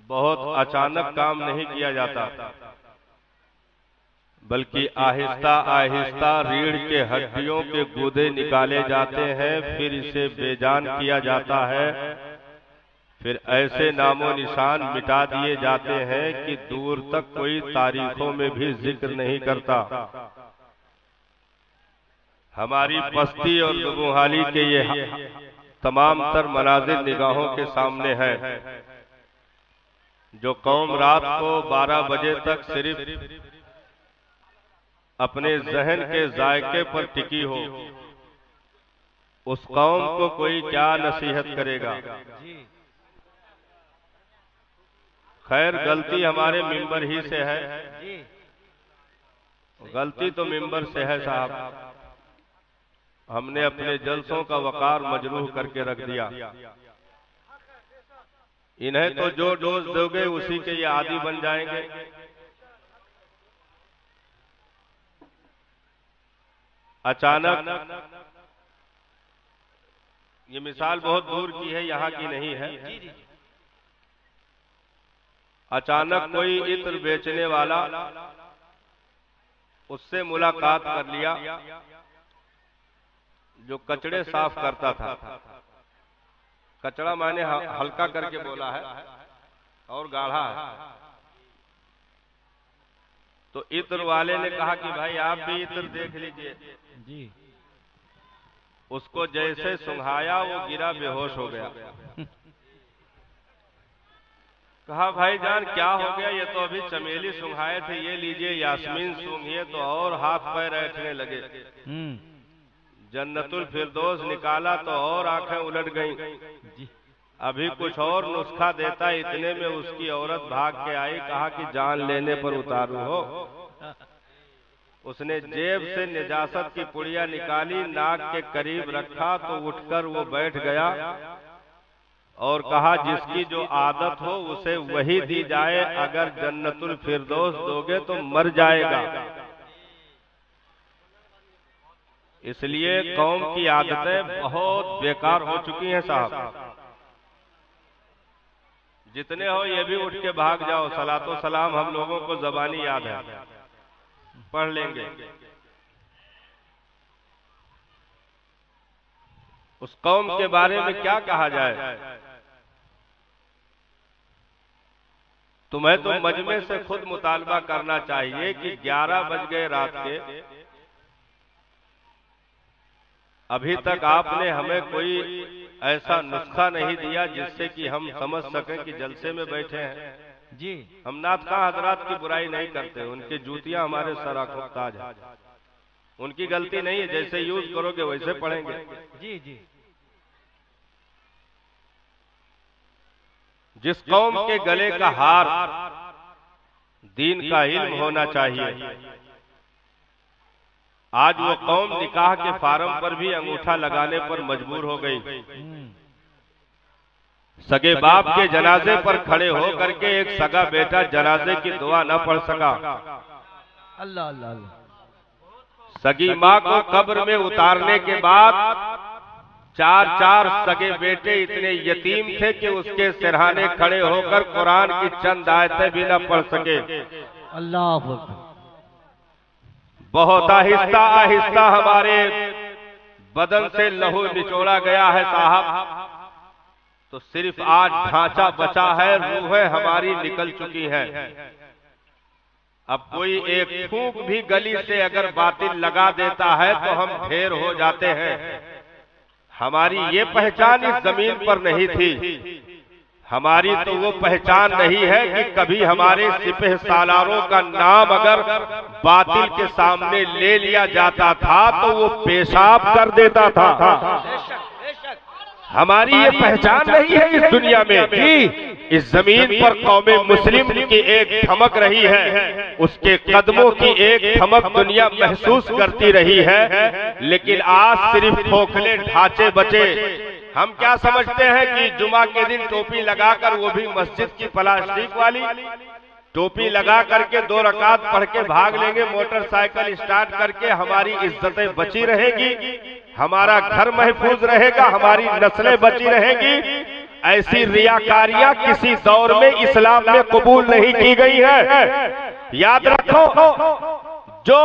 बहुत अचानक काम नहीं किया जाता, बल्कि आहिस्ता आहिस्ता रीढ़ के हड्डियों के गूदे निकाले जाते हैं, फिर इसे बेजान किया जाता है, फिर ऐसे नामो निशान मिटा दिए जाते हैं कि दूर तक कोई तारीखों में भी जिक्र नहीं करता। हमारी पस्ती और दुबुहाली के ये तमाम तर मनाजिर निगाहों के सामने है। जो कौम रात को 12 बजे तक सिर्फ अपने जहन के जायके पर टिकी हो, उस कौम को कोई क्या नसीहत करेगा। खैर, गलती हमारे मिंबर ही से है, गलती तो मिंबर से है साहब। हमने अपने जलसों का वकार मजरूह करके रख दिया। इन्हें तो जो डोज दोगे उसी के ये आदी बन जाएंगे। अचानक, ये मिसाल बहुत दूर की है, यहाँ की नहीं है। अचानक कोई इत्र बेचने वाला उससे मुलाकात कर लिया, जो कचड़े साफ करता था। कचड़ा मैंने हल्का करके बोला है और गाढ़ा है। तो इत्र वाले ने कहा कि भाई आप भी इत्र देख लीजिए जी। उसको जैसे सुंघाया वो गिरा, बेहोश हो गया। कहा भाई जान क्या हो गया, ये तो अभी चमेली सुंघाए थे, ये लीजिए यास्मीन सूंघिए, तो और हाथ पैर ऐठने लगे। जन्नतुल फिरदौस निकाला तो और आंखें उलट गईं। अभी कुछ और नुस्खा देता, इतने में उसकी औरत भाग के आई, कहा कि जान लेने पर उतारू हो। उसने जेब से निजासत की पुड़िया निकाली, नाक के करीब रखा तो उठकर वो बैठ गया और कहा जिसकी जो आदत हो उसे वही दी जाए, अगर जन्नतुल फिरदौस दोगे तो मर जाएगा। इसलिए कौम की आदतें बहुत बेकार हो चुकी हैं साहब। जितने हो ये भी उठ के भाग जाओ। सलातो सलाम हम लोगों को ज़बानी याद है, पढ़ लेंगे। उस कौम के बारे में क्या कहा जाए। तुम्हें तो मजमे से खुद मुतालबा करना चाहिए कि 11 बज गए रात के, अभी तक आपने हमें कोई ऐसा नुस्खा नहीं दिया जिससे कि हम समझ सकें कि जलसे में बैठे हैं जी। हम नातखा हजरात की बुराई नहीं करते, उनकी जूतियां हमारे सराखुताज है, उनकी गलती नहीं है। जैसे यूज करोगे वैसे पढ़ेंगे जी जी। जिस कौम के गले का हार दीन का इल्म होना चाहिए, आज वो कौम निकाह के फार्म पर भी अंगूठा लगाने पर मजबूर हो गई। सगे बाप के जनाजे पर खड़े हो करके एक सगा बेटा जनाजे की दुआ न पढ़ सका। अल्लाह अल्लाह अल्लाह। सगी माँ को कब्र में उतारने के बाद 4 सगे बेटे इतने यतीम थे कि उसके सिरहाने खड़े होकर कुरान की चंद आयतें भी न पढ़ सके। अल्लाह। बहुत आहिस्ता आहिस्ता हमारे बदन से लहू निचोड़ा गया है साहब। तो सिर्फ आज ढांचा बचा है, रूहें हमारी निकल चुकी हैं। अब कोई एक फूंक भी गली से अगर बातिल लगा देता है तो हम ढेर हो जाते हैं। हमारी ये पहचान इस जमीन पर नहीं थी। हमारी तो वो पहचान नहीं है कि कभी हमारे सिपह सालारों का नाम अगर बातिल के सामने ले लिया जाता था तो वो पेशाब कर देता था। हमारी ये पहचान नहीं है इस दुनिया में। इस जमीन पर कौमे मुस्लिम की एक धमक रही है, उसके कदमों की एक धमक दुनिया महसूस करती रही है। लेकिन आज सिर्फ खोखले ढांचे बचे। हम क्या समझते हैं कि जुमा के दिन टोपी लगाकर, वो भी मस्जिद की प्लास्टिक वाली टोपी लगा करके 2 रकात पढ़ के भाग लेंगे, मोटरसाइकिल स्टार्ट करके हमारी इज्जतें बची रहेगी, हमारा घर महफूज रहेगा, हमारी नस्लें बची रहेगी। ऐसी रियाकारियां किसी दौर में इस्लाम में कबूल नहीं की गई है। याद रखो, जो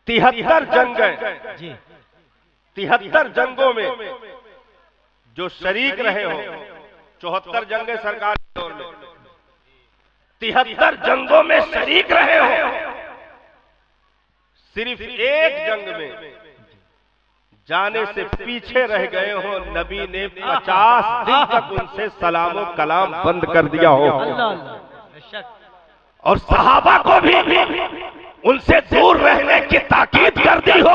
73 जंगें, 73 जंगों में जो शरीक रहे हो, 74 जंगें सरकार के दौर में, 73 जंगों में शरीक रहे हो, सिर्फ एक जंग में जाने से पीछे रह गए हो, नबी ने 50 दिन तक उनसे सलामो कलाम बंद कर दिया हो, और सहाबा को भी उनसे दूर रहने की ताकीद कर दी हो।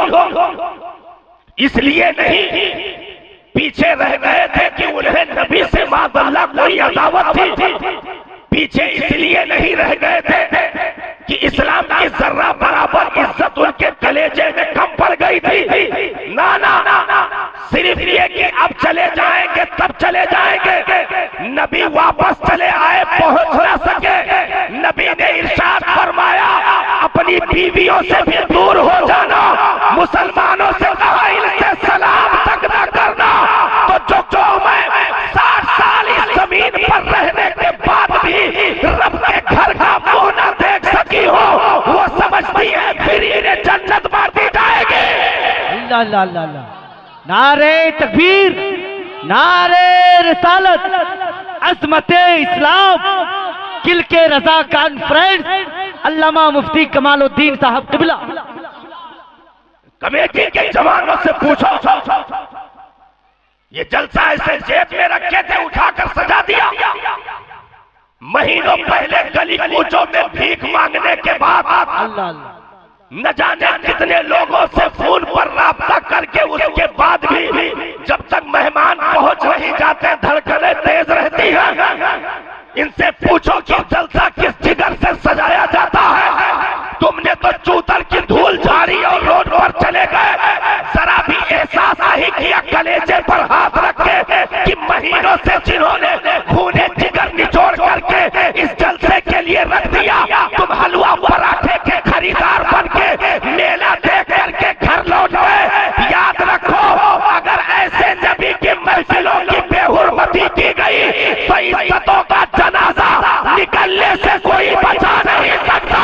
इसलिए नहीं पीछे रह गए थे कि उन्हें नबी से माज़अल्लाह कोई अदावत थी, पीछे इसलिए नहीं रह गए थे कि इस्लाम की जर्रा बराबर इज्जत उनके कलेजे में कम पड़ गई थी। ना ना, सिर्फ ये कि अब चले जाएंगे तब चले जाएंगे। नबी वापस चले आए, पहुंच ना सके। नबी ने इरशाद फरमाया, अपनी बीवियों से भी दूर हो जाना। मुसलमानों से कहा, इनसे सलाम तक न करना। तो जो मैं 60 साल इस जमीन पर रहने के बाद भी रब के घर का मुंह न देख सकी हो, वो समझती है फिर इन्हें जन्नत बांटी जाएगी। अल्लाह अल्लाह अल्लाह, नारे तकबीर, नारे रिसालत, अज़मते इस्लाम, किल के रजा कॉन्फ्रेंस, अल्लामा मुफ्ती कमालुद्दीन साहब क़िबला। कमेटी के जवानों से पूछो, ये जलसा ऐसे जेब में रखे थे, उठाकर सजा दिया। महीनों पहले गली कूचों में भीख मांगने के बाद अल्लाह न जाने कितने लोगों से फोन पर राब्ता करके, उसके बाद भी जब तक मेहमान पहुंच नहीं जाते धड़कनें तेज रहती हैं। इनसे पूछो कि जलसा किस जिगर से सजाया जाता है। तुमने तो चूतर की धूल झाड़ी और रोड पर चले गए, जरा भी एहसास नहीं किया कलेजे पर हाथ रख के कि महीनों से जिन्होंने खूने जिगर निचोड़ करके इस जलसे के लिए रख दिया, तुम हलवा पराठे के खरीदार बन के मेला देख करके घर लौट गए। याद रखो, अगर ऐसे नबी की महफिलों की बेहुरमती की गई तो इज्जतों का जनाजा निकलने से कोई बचा नहीं सकता।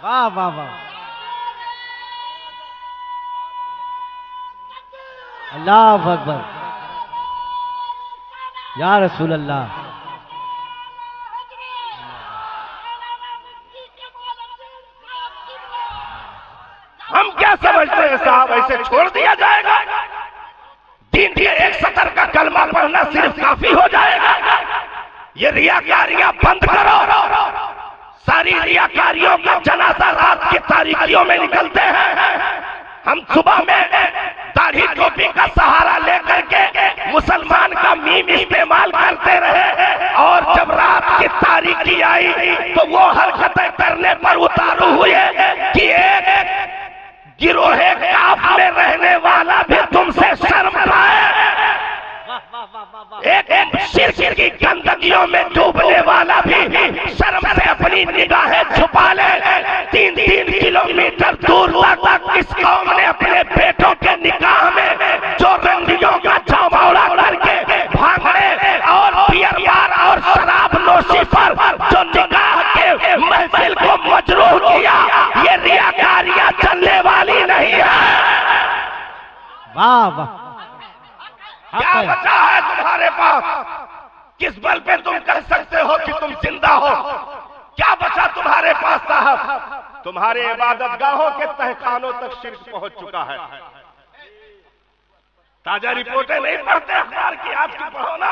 वाह वाह वाह, अल्लाह अकबर, या रसूल अल्लाह। हम क्या समझते हैं साहब, ऐसे छोड़ दिया जाएगा? दीन के एक सतर का कलमा पढ़ना सिर्फ काफी हो जाएगा? ये रियाकारियां बंद करो। सारी रियाकारियों का जनाजा रात की तारीखियों में निकलते हैं। हम सुबह में दाढ़ी टोपी का सहारा लेकर के मुसलमान का मीम इस्तेमाल करते रहे, और जब रात की तारीखी आई तो वो हरकतें करने पर उतारू हुए कि एक गिरोहे काफ में रहने वाला भी तुमसे शर्म पाए, एक शिर्क की गंदगियों में डूबने वाला भी शर्म से अपनी निगाहें छुपा ले। 3-3 किलोमीटर दूर तक इस कौम ने अपने बेटों के निकाह में जो रंगियों का जमावड़ा करके भांगड़े और बियर बार और शराब नोशी पर जो निकाह के महफिल को मजरूह किया, ये रियाकारियां चलने वाली नहीं है। वाह वाह, क्या बचा है तुम्हारे पास? किस बल पे तुम कह सकते हो कि तुम जिंदा हो? क्या बचा तुम्हारे पास साहब? तुम्हारे इबादत गाहों के तहखानों तक शिर्क पहुंच चुका है। ताजा रिपोर्टें नहीं पढ़ते अखबार की, आपकी पढ़ो ना।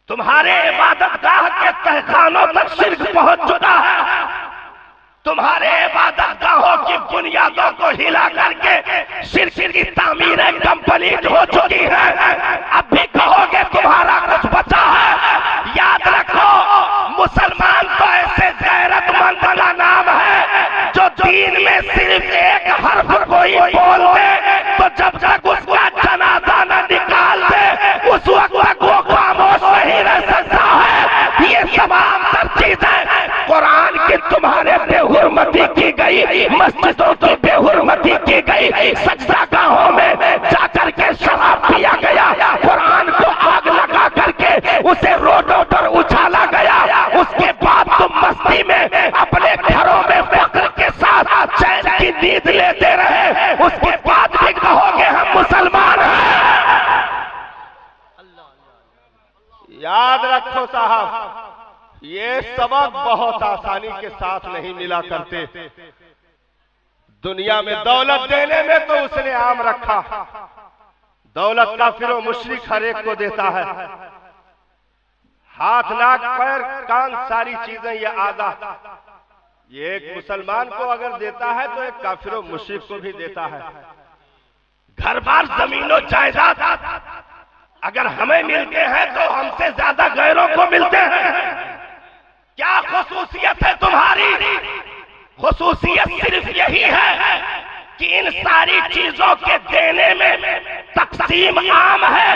तुम्हारे इबादत गाह के तहखानों तक शिर्क पहुंच चुका है। तुम्हारे इबादत गाहों की बुनियादों को हिला करके शिर्क की तामीरें कंप्लीट हो चुकी है। अब भी कहोगे तुम्हारा कुछ बचा है? याद रखो, मुसलमान तो ऐसे गैरतमंद का नाम है जो दीन में सिर्फ एक हर्फ कोई बोल दे तो जब तक उसका जनाजा न निकाल दे उस वक्त तक वो खामोश नहीं रह सकता है। ये तमाम चीजें कुरान की तुम्हारे बेहुरमती की गई, मस्जिदों की बेहुरमती की गई, सजदा गाहों में जाकर के याद रखो साहब, ये सबक बहुत आसानी के साथ नहीं मिला करते। दुनिया में दौलत देने में तो उसने आम रखा, दौलत काफिर और मुशरिक हर एक को देता है। हाथ नाक पैर कान सारी चीजें ये आधा, ये एक मुसलमान को अगर देता है तो एक काफिर और मुशरिक को भी देता है। घर बार जमीनों जायदाद अगर हमें मिलते हैं तो हमसे ज्यादा गैरों को मिलते हैं। क्या खुसूसियत है तुम्हारी? खुसूसियत सिर्फ यही है कि इन सारी चीजों के देने में तकसीम आम है,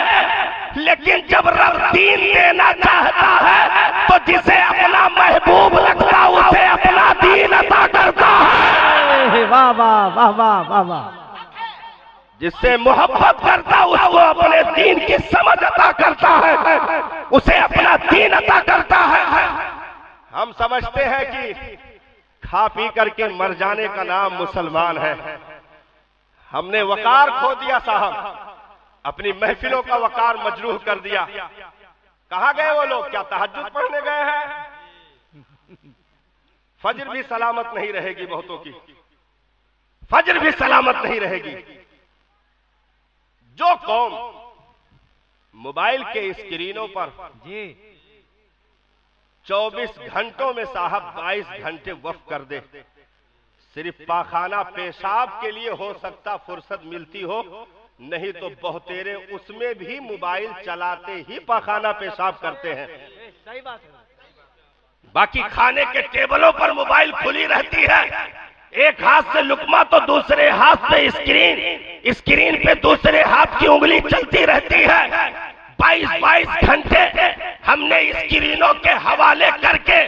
लेकिन जब रब दीन देना चाहता है तो जिसे अपना महबूब लगता उसे अपना दीन अता करता है। वाह वाह वाह वाह वाह वाह। जिससे मोहब्बत करता उसको अपने दीन की समझ अता करता है, उसे अपना दीन अता करता है। हम समझते हैं कि खा पी करके मर जाने का नाम मुसलमान है। हमने वकार खो दिया साहब, अपनी महफिलों का वकार मजरूह कर दिया। कहां गए वो लोग? क्या तहज्जुद पढ़ने गए हैं? फजर भी सलामत नहीं रहेगी बहुतों की, फजर भी सलामत नहीं रहेगी। जो कौम मोबाइल के स्क्रीनों पर जी 24 घंटों में साहब 22 घंटे वक्फ कर दे, सिर्फ पाखाना पेशाब के लिए हो सकता फुर्सत मिलती हो, नहीं तो बहुतेरे उसमें भी मोबाइल चलाते ही पाखाना पेशाब करते हैं। सही बात है। बाकी खाने के टेबलों पर मोबाइल खुली रहती है, एक हाथ से लुकमा तो दूसरे हाथ पे स्क्रीन, स्क्रीन पे दूसरे हाथ की उंगली चलती रहती है। 22 घंटे हमने स्क्रीनों के हवाले करके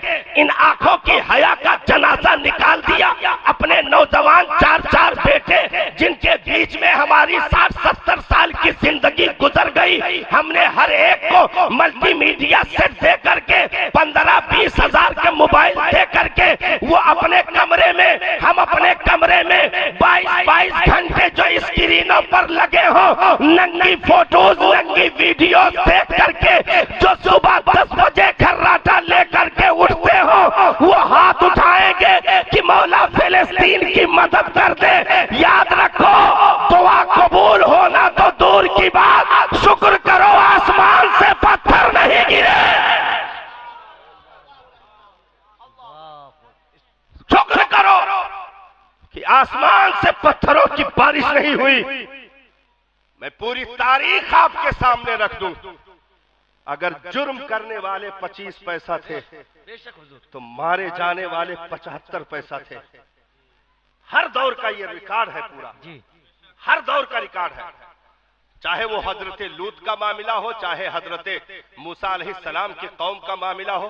इन आंखों की हया का जनाजा निकाल दिया। अपने नौजवान 4 बेटे जिनके बीच में हमारी 60-70 साल की जिंदगी गुजर गई, हमने हर एक को मल्टीमीडिया सेट दे करके 15-20 हजार के मोबाइल दे करके वो अपने कमरे में, हम अपने कमरे में 22 घंटे जो स्क्रीनों पर लगे हो, नंगी फोटोज नंगी वीडियो देख करके जो सुबह 10 बजे खर्राटा लेकर के उठते हो, वो हाथ उठाएंगे कि मौला फिलिस्तीन की मदद कर दे। याद रखो, दुआ कबूल होना तो दूर की बात, शुक्र करो आसमान से पत्थर नहीं गिरे। शुक्र करो कि आसमान से पत्थरों की बारिश नहीं हुई। मैं पूरी तारीख आपके सामने रख दूं, अगर जुर्म करने वाले 25 पैसा थे तो मारे जाने वाले 75 पैसा थे। हर दौर का ये रिकॉर्ड है पूरा, हर दौर का रिकॉर्ड है। चाहे वो हजरत लूत का मामला हो, चाहे हजरत मूसा अलैहिस्सलाम के कौम का मामला हो,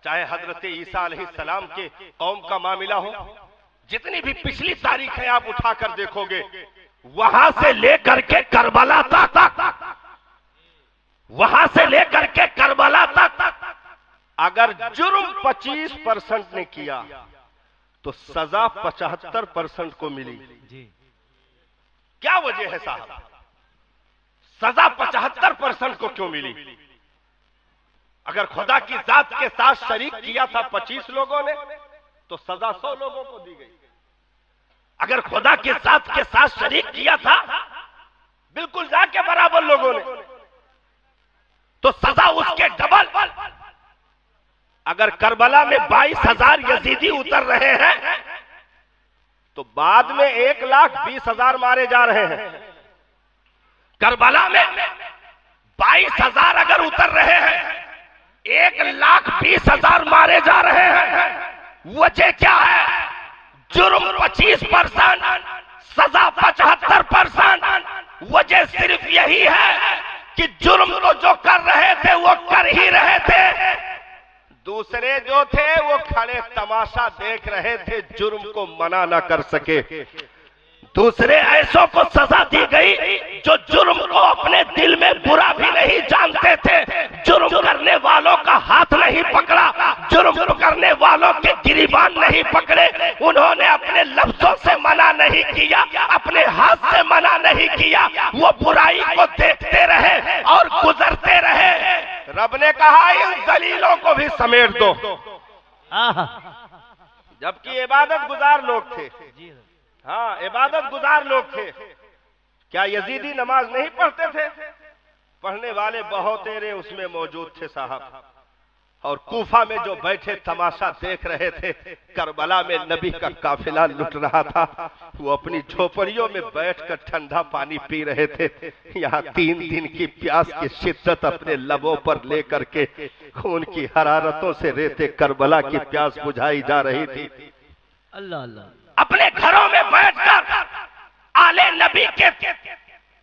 चाहे हजरत ईसा अलैहिस्सलाम के कौम का मामला हो, जितनी भी पिछली तारीखें आप उठाकर देखोगे, वहां से लेकर के करबला तक, वहां से लेकर के करबला तक अगर जुर्म 25% ने किया तो सजा 75% को मिली। क्या वजह है साहब? सजा 75% को क्यों मिली? अगर खुदा की जात के साथ शरीक किया था 25 लोगों ने तो सजा 100 लोगों को दी गई। अगर खुदा के साथ शरीक किया था बिल्कुल जाके बराबर लोगों ने तो सजा उसके डबल। अगर करबला में 22,000 यजीदी उतर रहे हैं तो बाद में 1,20,000 मारे जा रहे हैं। करबला में 22,000 अगर उतर रहे हैं, 1,20,000 मारे जा रहे हैं। वजह क्या है? जुर्म 25%, सजा 75%। वजह सिर्फ यही है कि जुर्म तो जो कर रहे थे वो कर ही रहे थे, दूसरे जो थे वो खड़े तमाशा देख रहे थे, जुर्म को मना ना कर सके। दूसरे ऐसों को सजा दी गई जो जुर्म को अपने दिल में बुरा भी नहीं जानते थे, जुर्म करने वालों का हाथ नहीं पकड़ा, जुर्म करने वालों के गिरीबान नहीं पकड़े। उन्होंने अपने लफ्जों से मना नहीं किया, अपने हाथ से मना नहीं किया, वो बुराई को देखते रहे और गुजरते रहे। रब ने कहा इन दलीलों को भी समेट दो। जबकि इबादत गुजार लोग थे। हाँ, इबादत गुजार लोग थे। क्या यजीदी नमाज नहीं पढ़ते थे? पढ़ने वाले बहुत तेरे उसमें मौजूद थे साहब। और कूफा में जो बैठे तमाशा देख रहे थे, करबला में नबी का काफिला लुट रहा था, वो अपनी झोपड़ियों में बैठकर ठंडा पानी पी रहे थे। यहाँ 3 दिन की प्यास की शिद्दत अपने लबों पर लेकर के खून की हरारतों से रेते करबला की प्यास बुझाई जा रही थी। अल्लाह अल्लाह। अपने घरों में बैठकर आले नबी के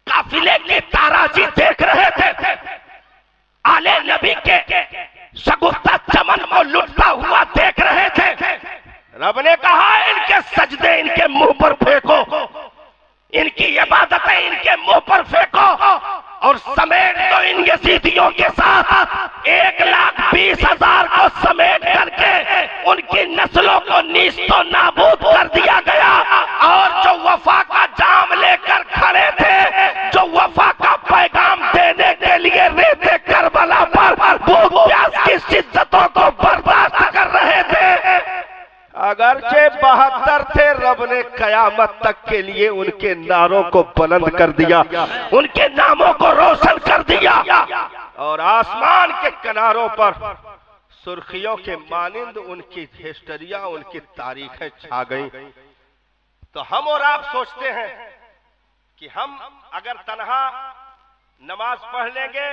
काफिले की ताराजी देख रहे थे। आले नबी के शगुफ्ता चमन को लुटता हुआ देख रहे थे। रब ने कहा इनके सजदे इनके मुंह पर फेंको, इनकी इबादतें इनके मुंह पर फेंको और समेट दो इन यजीदियों के साथ 1,20,000 को समेट करके उनकी नस्लों को नीस्तो नाबूद कर दिया गया। और जो वफा का जाम लेकर खड़े थे, जो वफा का पैगाम देने के लिए रेते करबला पर भूख प्यास की शिद्दतों को बर्दाश्त कर रहे थे, अगरचे 72 थे, रब ने कयामत तक के लिए उनके नारों को बुलंद कर दिया, उनके नामों को रोशन कर दिया। और आसमान के किनारों पर सुर्खियों के मानिंद उनकी हिस्टरिया, उनकी तारीखें छा गई। तो हम और आप सोचते हैं कि हम अगर तन्हा नमाज पढ़ लेंगे,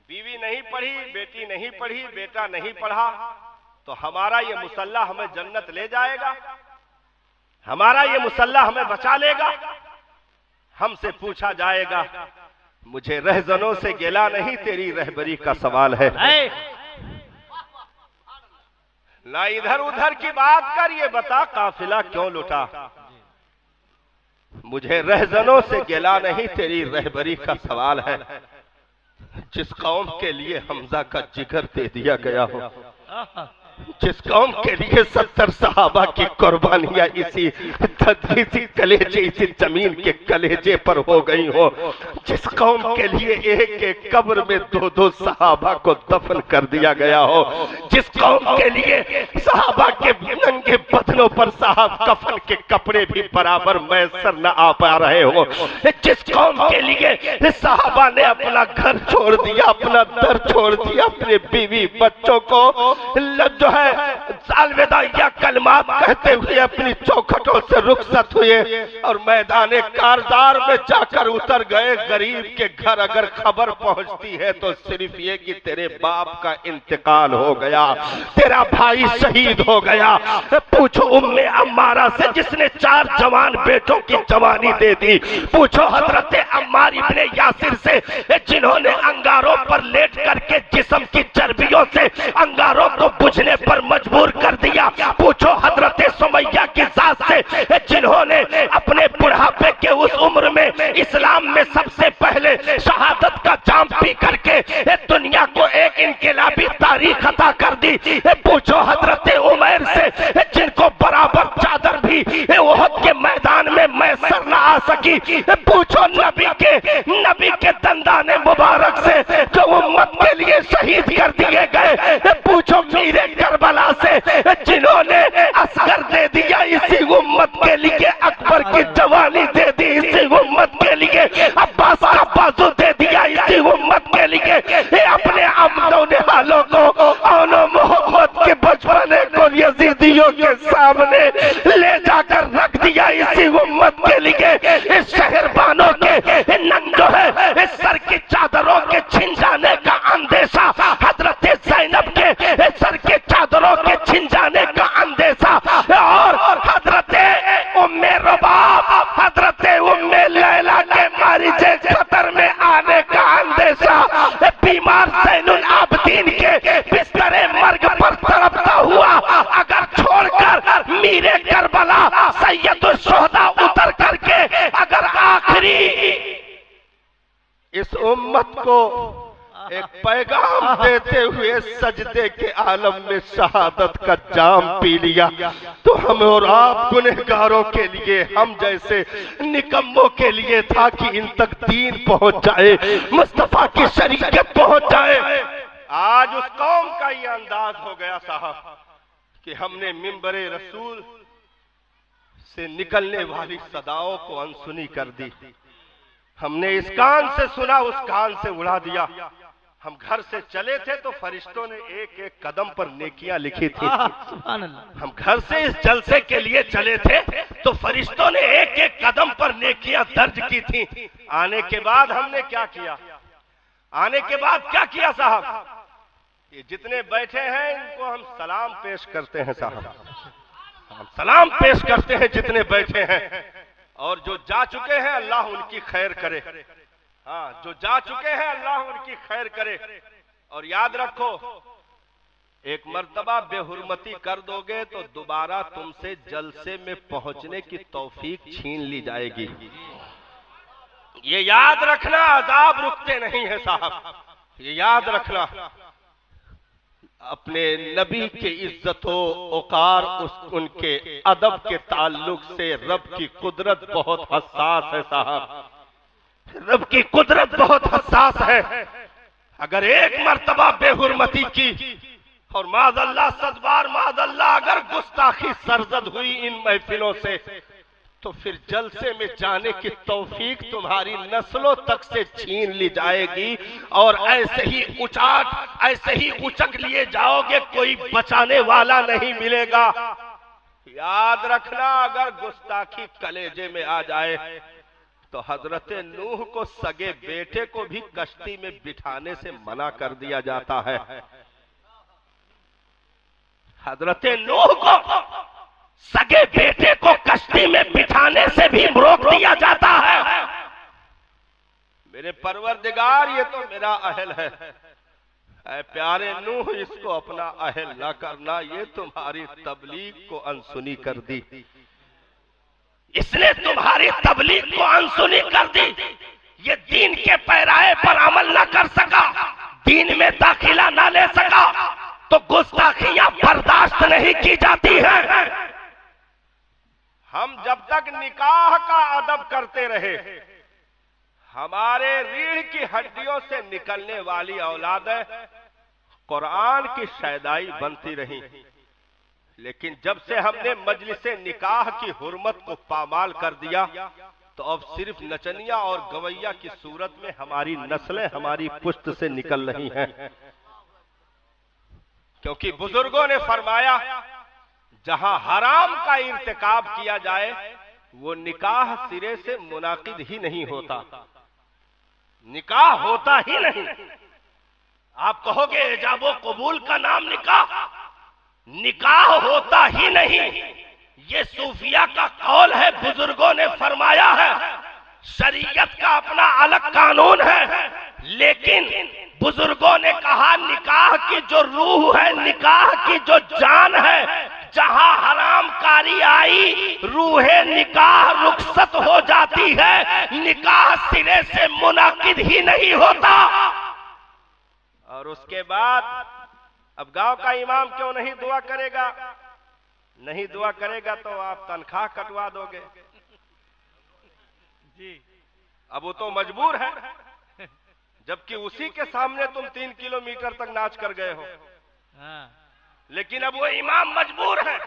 बीवी नहीं पढ़ी, बेटी नहीं पढ़ी, बेटा नहीं पढ़ा, तो हमारा ये मुसल्ला हमें जन्नत ले जाएगा, हमारा ये मुसल्ला हमें बचा लेगा। हमसे पूछा जाएगा, मुझे रहजनों से गिला नहीं, तेरी रहबरी का सवाल है। ना इधर उधर की बात कर, ये बता काफिला क्यों लुटा। मुझे रहजनों से गिला नहीं, तेरी रहबरी का सवाल है। जिस कौम के लिए हमजा का जिगर दे दिया गया हो, जिस कौम के लिए 70 सहाबा की कुर्बानियां इसी कलेजे, इसी जमीन के कलेजे पर हो गई हो, जिस कौम के लिए एक एक कब्र में 2-2 सहाबा को दफन कर दिया गया हो, जिस कौम के लिए सहाबा के नंगे बदनों पर साहब कफन के कपड़े भी बराबर मैसर न आ पा रहे हो, जिस कौम के लिए सहाबा ने अपना घर छोड़ दिया, अपना दर छोड़ दिया, अपने बीवी बच्चों को जो है अलविदा कलमात कहते हुए अपनी चौखटों से रुखसत हुए और मैदान कारदार में जाकर उतर गए। गरीब के घर अगर खबर पहुंचती है तो सिर्फ ये कि तेरे बाप का इंतकाल हो गया, तेरा भाई शहीद हो गया। पूछो उम्मे अम्मारा से जिसने 4 जवान बेटों की जवानी दे दी, पूछो हजरत अम्मार इब्ने यासिर से जिन्होंने अंगारों पर लेट करके जिस्म की चर्बियों से अंगारों को बुझने पर मजबूर कर दिया, पूछो हजरत सुमैया की सास से जिन्होंने अपने बुढ़ापे के उस उम्र में इस्लाम में सबसे पहले शहादत का जाम पी करके दुनिया को एक इनकलाबी तारीख अता कर दी, पूछो हजरत उमैर से जिनको बराबर चादर भी ओहद के मैदान में मैसर न आ सकी, पूछो नबी के दंदाने मुबारक से जो उम्मत के लिए शहीद कर दिए गए, पूछो मीरे करबला से जिन्होंने असगर दे दिया इसी उम्मत के लिए, अकबर की जवानी दे दी इसी उम्मत के लिए, अब्बास का बाजू दे दिया इसी उम्मत के लिए, अपने अमनों ने हालों को और मोहब्बत के बचपने को यजीदियों के सामने ले जाकर रख दिया इसी उम्मत के लिए। इस शहरबानों के नंग जो है इस सर की चादरों के छिन जाने का अंदेशा, हजरत ज़ैनब के सर के चादरों के छिन जाने का अंदेशा, और हजरत उम्मे रुबाब, हजरत उम्मे लैला के मारिजे खतर में आने का अंदेशा, बीमार ज़ैनुल आबदीन के बिस्तरे मर्ग पर तड़पता हुआ अगर छोड़कर मीरे करबला सैयदुल शुहदा उतर करके अगर आखिरी इस उम्मत को एक पैगाम देते हुए सजदे के आलम में शहादत का जाम पी लिया, तो हम और आप गुनहगारों के लिए, हम जैसे निकम्मों के लिए था कि इन तक दीन पहुंच जाए, मुस्तफा की शरीयत पहुंच जाए। आज उस कौम का ये अंदाज हो गया साहब कि हमने मिंबरे रसूल से निकलने वाली सदाओं को अनसुनी कर दी। हमने इस कान से सुना, उस कान से उड़ा दिया। हम घर से चले थे तो फरिश्तों ने एक एक कदम पर नेकियां लिखी थी। हम घर से इस जलसे के लिए चले थे तो फरिश्तों ने एक एक कदम पर नेकियां दर्ज की थी। आने के बाद हमने क्या किया? आने के बाद क्या किया साहब? ये जितने बैठे हैं इनको हम सलाम पेश करते हैं साहब, हम सलाम पेश करते हैं जितने बैठे हैं। और जो जा चुके हैं अल्लाह उनकी खैर करे। हाँ, जो जा चुके हैं अल्लाह उनकी खैर करे। और याद रखो, एक मर्तबा बेहुरमती कर दोगे तो दोबारा तुमसे जलसे में पहुंचने की तौफीक छीन ली जाएगी। ये याद रखना, अजाब रुकते नहीं है साहब, ये याद रखना। अपने नबी के इज्जतो औकार, उनके अदब के ताल्लुक से रब की कुदरत बहुत हसास है साहब, रब की कुदरत बहुत हसास है। अगर एक मर्तबा बेहुरमती की और माज़अल्लाह सदबार माज़अल्लाह अगर गुस्ताखी सरजद हुई इन महफिलों से, तो फिर जलसे में जाने की तौफीक तुम्हारी नस्लों तक से छीन ली जाएगी। और ऐसे ही उचाट, ऐसे ही उचक लिए जाओगे, कोई बचाने वाला नहीं मिलेगा। याद रखना, अगर गुस्ताखी कलेजे में आ जाए तो हजरत नूह को सगे बेटे को भी कश्ती में बिठाने से मना कर दिया जाता है। हजरत नूह को सगे बेटे को कश्ती में बिठाने से भी रोक दिया जाता है। मेरे परवरदिगार, ये तो मेरा अहल है। ऐ प्यारे नूह, इसको अपना अहल ना करना, ये तुम्हारी तबलीग को अनसुनी कर दी, इसने तुम्हारी तबलीग को अनसुनी कर दी। ये दीन के पैराए पर अमल न कर सका, दीन में दाखिला न ले सका, तो गुस्ताखियां बर्दाश्त नहीं की जाती हैं। हम जब तक निकाह का अदब करते रहे, हमारे रीढ़ की हड्डियों से निकलने वाली औलादें कुरान की शैदाई बनती रही। लेकिन जब से हमने मजलिसे निकाह की हुर्मत को पामाल कर दिया, तो अब सिर्फ नचनिया और गवैया की सूरत में हमारी नस्लें हमारी पुश्त से निकल रही हैं। क्योंकि बुजुर्गों ने फरमाया, जहां हराम का इर्तिकाब किया जाए वो निकाह सिरे से मुनाकिद ही नहीं होता, निकाह होता ही नहीं। आप कहोगे एजाबो कबूल का नाम निकाह, निकाह होता ही नहीं। ये सूफिया का कौल है, बुजुर्गों ने फरमाया है। शरीयत का अपना अलग कानून है, लेकिन बुजुर्गों ने कहा निकाह की जो रूह है, निकाह की जो जान है, जहां हरामकारी आई रूहे निकाह रुखसत हो जाती है, निकाह सिरे से मुनाकिद ही नहीं होता। और उसके बाद अब गांव का इमाम क्यों नहीं दुआ करेगा? नहीं दुआ करेगा तो आप तनख्वाह कटवा दोगे जी। अब वो तो मजबूर है, जबकि उसी के सामने तुम 3 किलोमीटर तक नाच कर गए हो। लेकिन अब वो इमाम मजबूर है।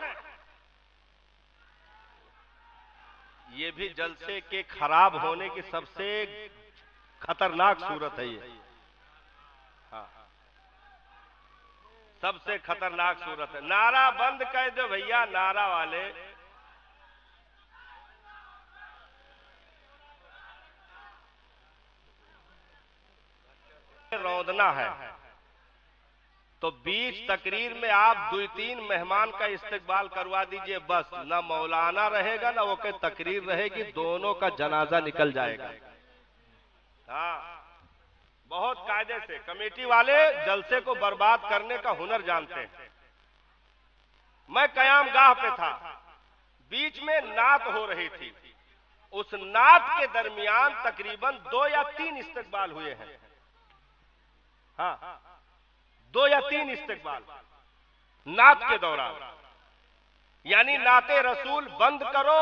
ये भी जलसे के खराब होने की सबसे खतरनाक सूरत है ये। हाँ, सबसे खतरनाक सूरत है। नारा बंद कर दो भैया, नारा वाले। रौदना है तो बीच तकरीर में आप 2-3 मेहमान का इस्तकबाल करवा दीजिए, बस। ना मौलाना रहेगा ना वो के तकरीर रहेगी, दोनों का जनाजा निकल जाएगा। हाँ, बहुत कायदे से कमेटी वाले जलसे को बर्बाद करने का हुनर जानते हैं। मैं कयाम गाह पे था, बीच में नात हो रही थी। उस नात के दरमियान तकरीबन 2 या 3 इस्तकबाल हुए हैं। हाँ, 2 या 3 इस्तिकबाल नात के दौरान, यानी नाते रसूल बंद करो।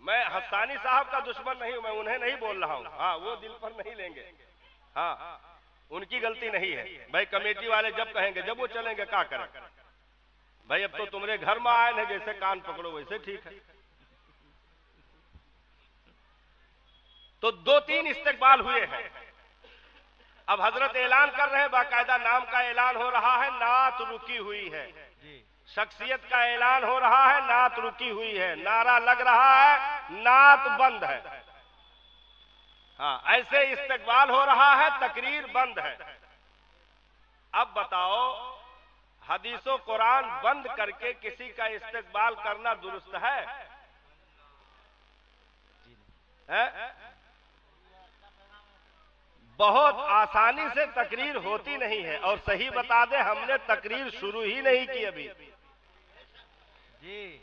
मैं हस्सानी साहब का दुश्मन नहीं हूं, मैं उन्हें नहीं बोल रहा हूं, हाँ वो दिल पर नहीं लेंगे, हाँ उनकी गलती नहीं है भाई। कमेटी वाले जब कहेंगे, जब वो चलेंगे क्या करें भाई, अब तो तुम्हारे घर में आए हैं, जैसे कान पकड़ो वैसे ठीक है। तो 2-3 इस्तिकबाल हुए हैं। अब हजरत ऐलान कर रहे हैं, बाकायदा नाम का ऐलान हो रहा है, नात रुकी हुई है, शख्सियत का ऐलान हो रहा है, नात रुकी हुई है, नारा लग रहा है, नात बंद है। हाँ, ऐसे इस्तिकबाल हो रहा है, तकरीर बंद है। अब बताओ, हदीसो कुरान बंद करके किसी का इस्तिकबाल करना दुरुस्त है? बहुत आसानी से तकरीर होती नहीं है। और सही बता दे, हमने तकरीर शुरू ही नहीं की अभी जी।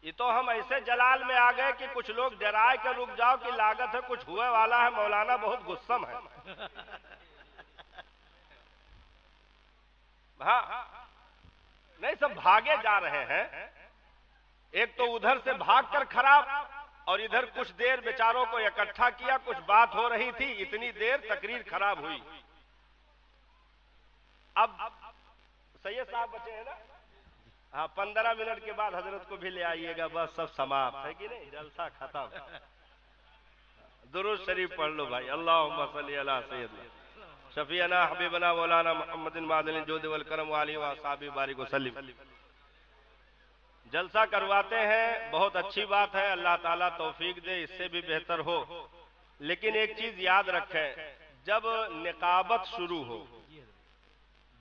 ये तो हम ऐसे जलाल में आ गए कि कुछ लोग डराए के रुक जाओ कि लागत है कुछ हुए वाला है, मौलाना बहुत गुस्सम है। हाँ, नहीं, सब भागे जा रहे हैं। एक तो उधर से भागकर खराब, और इधर कुछ देर बेचारों को इकट्ठा किया, कुछ बात हो रही थी, इतनी देर तकरीर खराब हुई। अब सैयद साहब बचे हैं ना, हाँ 15 मिनट के बाद हजरत को भी ले आइएगा, बस सब समाप्त है कि नहीं, जलसा खत्म। दुरूद शरीफ पढ़ लो भाई। अल्लाहुम्मा सल्ली अला सय्यदना शफीअना हबीबना मौलाना मुहम्मदिन मादलिन जोद वल करम वाली व असहाबी बारिक वसल्लम। जलसा करवाते हैं, बहुत अच्छी बात है, अल्लाह ताला तौफीक दे, इससे भी बेहतर हो। लेकिन एक चीज याद रखें, जब निकाबत शुरू हो,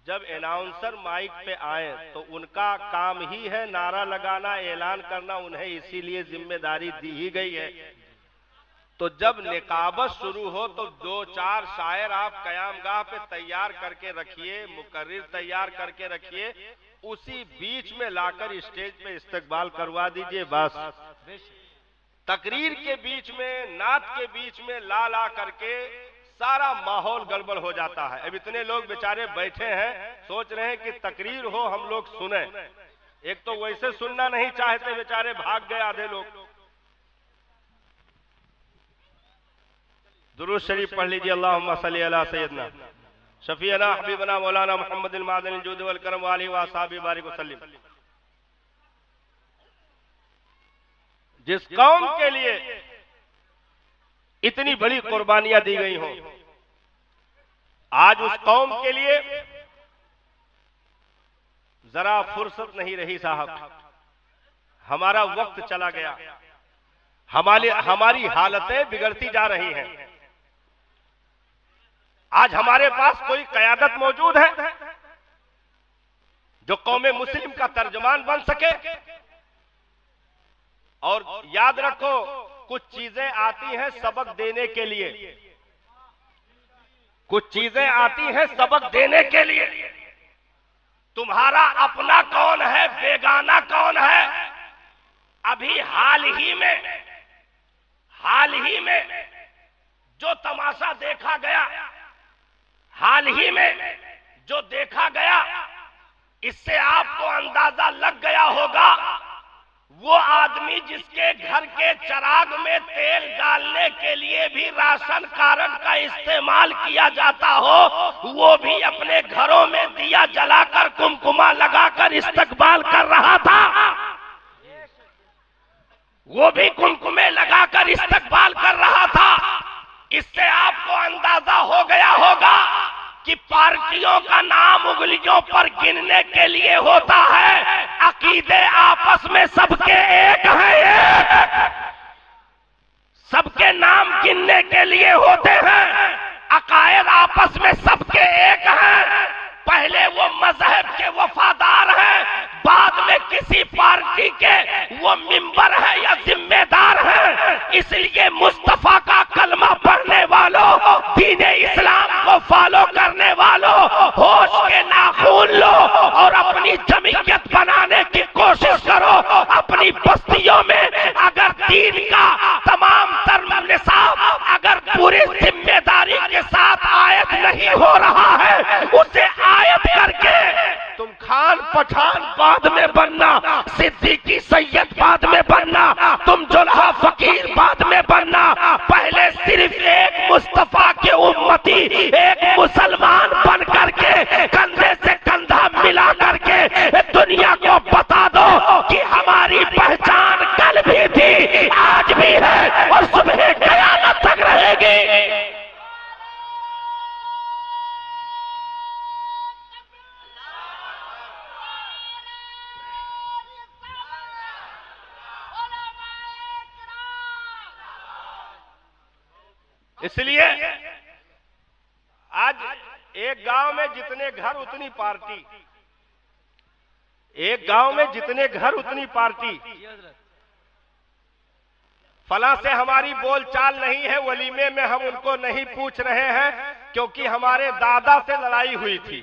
जब अनाउंसर माइक पे आए, तो उनका काम ही है नारा लगाना, ऐलान करना, उन्हें इसीलिए जिम्मेदारी दी ही गई है। तो जब निकाबत शुरू हो तो 2-4 शायर आप कयामगाह पे तैयार करके रखिए, मुकर्रिर तैयार करके रखिए, उसी बीच में लाकर स्टेज पे इस्तकबाल करवा दीजिए। बस तकरीर के बीच में, नात के बीच में ला करके सारा माहौल गड़बड़ हो जाता है। अब इतने लोग बेचारे बैठे हैं, सोच रहे हैं कि तकरीर हो, हम लोग सुने। एक तो वैसे सुनना नहीं चाहते, बेचारे भाग गए आधे लोग। दुरूद शरीफ पढ़ लीजिए। अल्लाहुम्मा सल्ली अला सय्यदना शफीअना हबीबना मौलाना मुहम्मदिन मादलिन जोद वल करम वाली व असहाबी बारिक वसल्लम। जिस कौम के लिए इतनी बड़ी कुर्बानियां दी गई हों, आज उस कौम के लिए जरा फुर्सत नहीं रही साहब। हमारा वक्त चला गया, हमारी हालतें बिगड़ती जा रही हैं। आज हमारे पास कोई कयादत मौजूद है जो कौमे मुस्लिम का तर्जमान बन सके। और याद रखो, कुछ चीजें आती हैं सबक देने के लिए, कुछ चीजें आती हैं सबक देने के लिए। तुम्हारा अपना कौन है, बेगाना कौन है? अभी हाल ही में जो तमाशा देखा गया, हाल ही में जो देखा गया, इससे आपको अंदाजा लग गया होगा, वो आदमी जिसके घर के चिराग में तेल डालने के लिए भी राशन कार्ड का इस्तेमाल किया जाता हो, वो भी अपने घरों में दिया जलाकर कुमकुमा लगाकर इस्तकबाल कर रहा था। वो भी कुमकुमे लगाकर इस्तकबाल कर रहा था। इससे आपको अंदाजा हो गया होगा कि पार्टियों का नाम उंगलियों पर गिनने के लिए होता है, अकीदे आपस में सबके एक हैं, सबके नाम गिनने के लिए होते हैं, अकायद आपस में सबके एक हैं। पहले वो मजहब के वफादार हैं, बाद में किसी पार्टी के वो मिंबर है या जिम्मेदार है। इसलिए मुस्तफा का कलमा पढ़ने वालों, दीने इस्लाम को फॉलो करने वालों, होश के नाखून लो और अपनी जमीयत बनाने की कोशिश करो। अपनी बस्तियों में अगर दीन का तमाम तर निसाब अगर पूरी जिम्मेदारी के साथ आए नहीं हो रहा है उसे आयत करके तुम खान पठान बाद में बनना, सिद्दीकी सैयद बाद में बनना, तुम जुल्हा फकीर बाद में बनना। पहले सिर्फ एक मुस्तफा के उम्मती, एक मुसलमान बन करके कंधे से कंधा मिला करके दुनिया को बता दो कि हमारी पहचान कल भी थी, आज भी है और सुबह कयामत तक रहेगी। इसलिए आज एक गांव में जितने घर उतनी पार्टी, एक गांव में जितने घर उतनी पार्टी। फला से हमारी बोलचाल नहीं है, वलीमे में हम उनको नहीं पूछ रहे हैं क्योंकि हमारे दादा से लड़ाई हुई थी।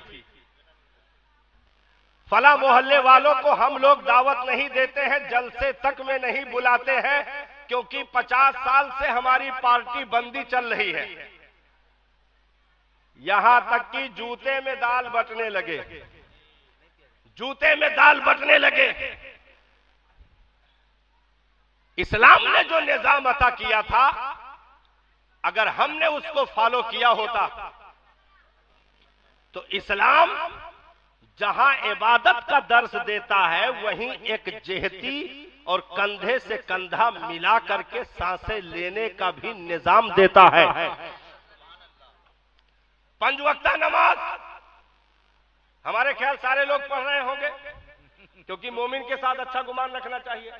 फला मोहल्ले वालों को हम लोग दावत नहीं देते हैं, जलसे तक में नहीं बुलाते हैं क्योंकि 50 साल से हमारी पार्टी बंदी चल रही है। यहां तक कि जूते में दाल बंटने लगे, जूते में दाल बंटने लगे। इस्लाम ने जो निजाम अता किया था, अगर हमने उसको फॉलो किया होता तो इस्लाम जहां इबादत का दर्स देता है वहीं एक जेहती और कंधे से कंधा मिला करके सांसें लेने का भी निजाम देता है। 5 वक्ता नमाज हमारे ख्याल सारे लोग पढ़ रहे होंगे क्योंकि मोमिन के साथ अच्छा गुमान रखना चाहिए।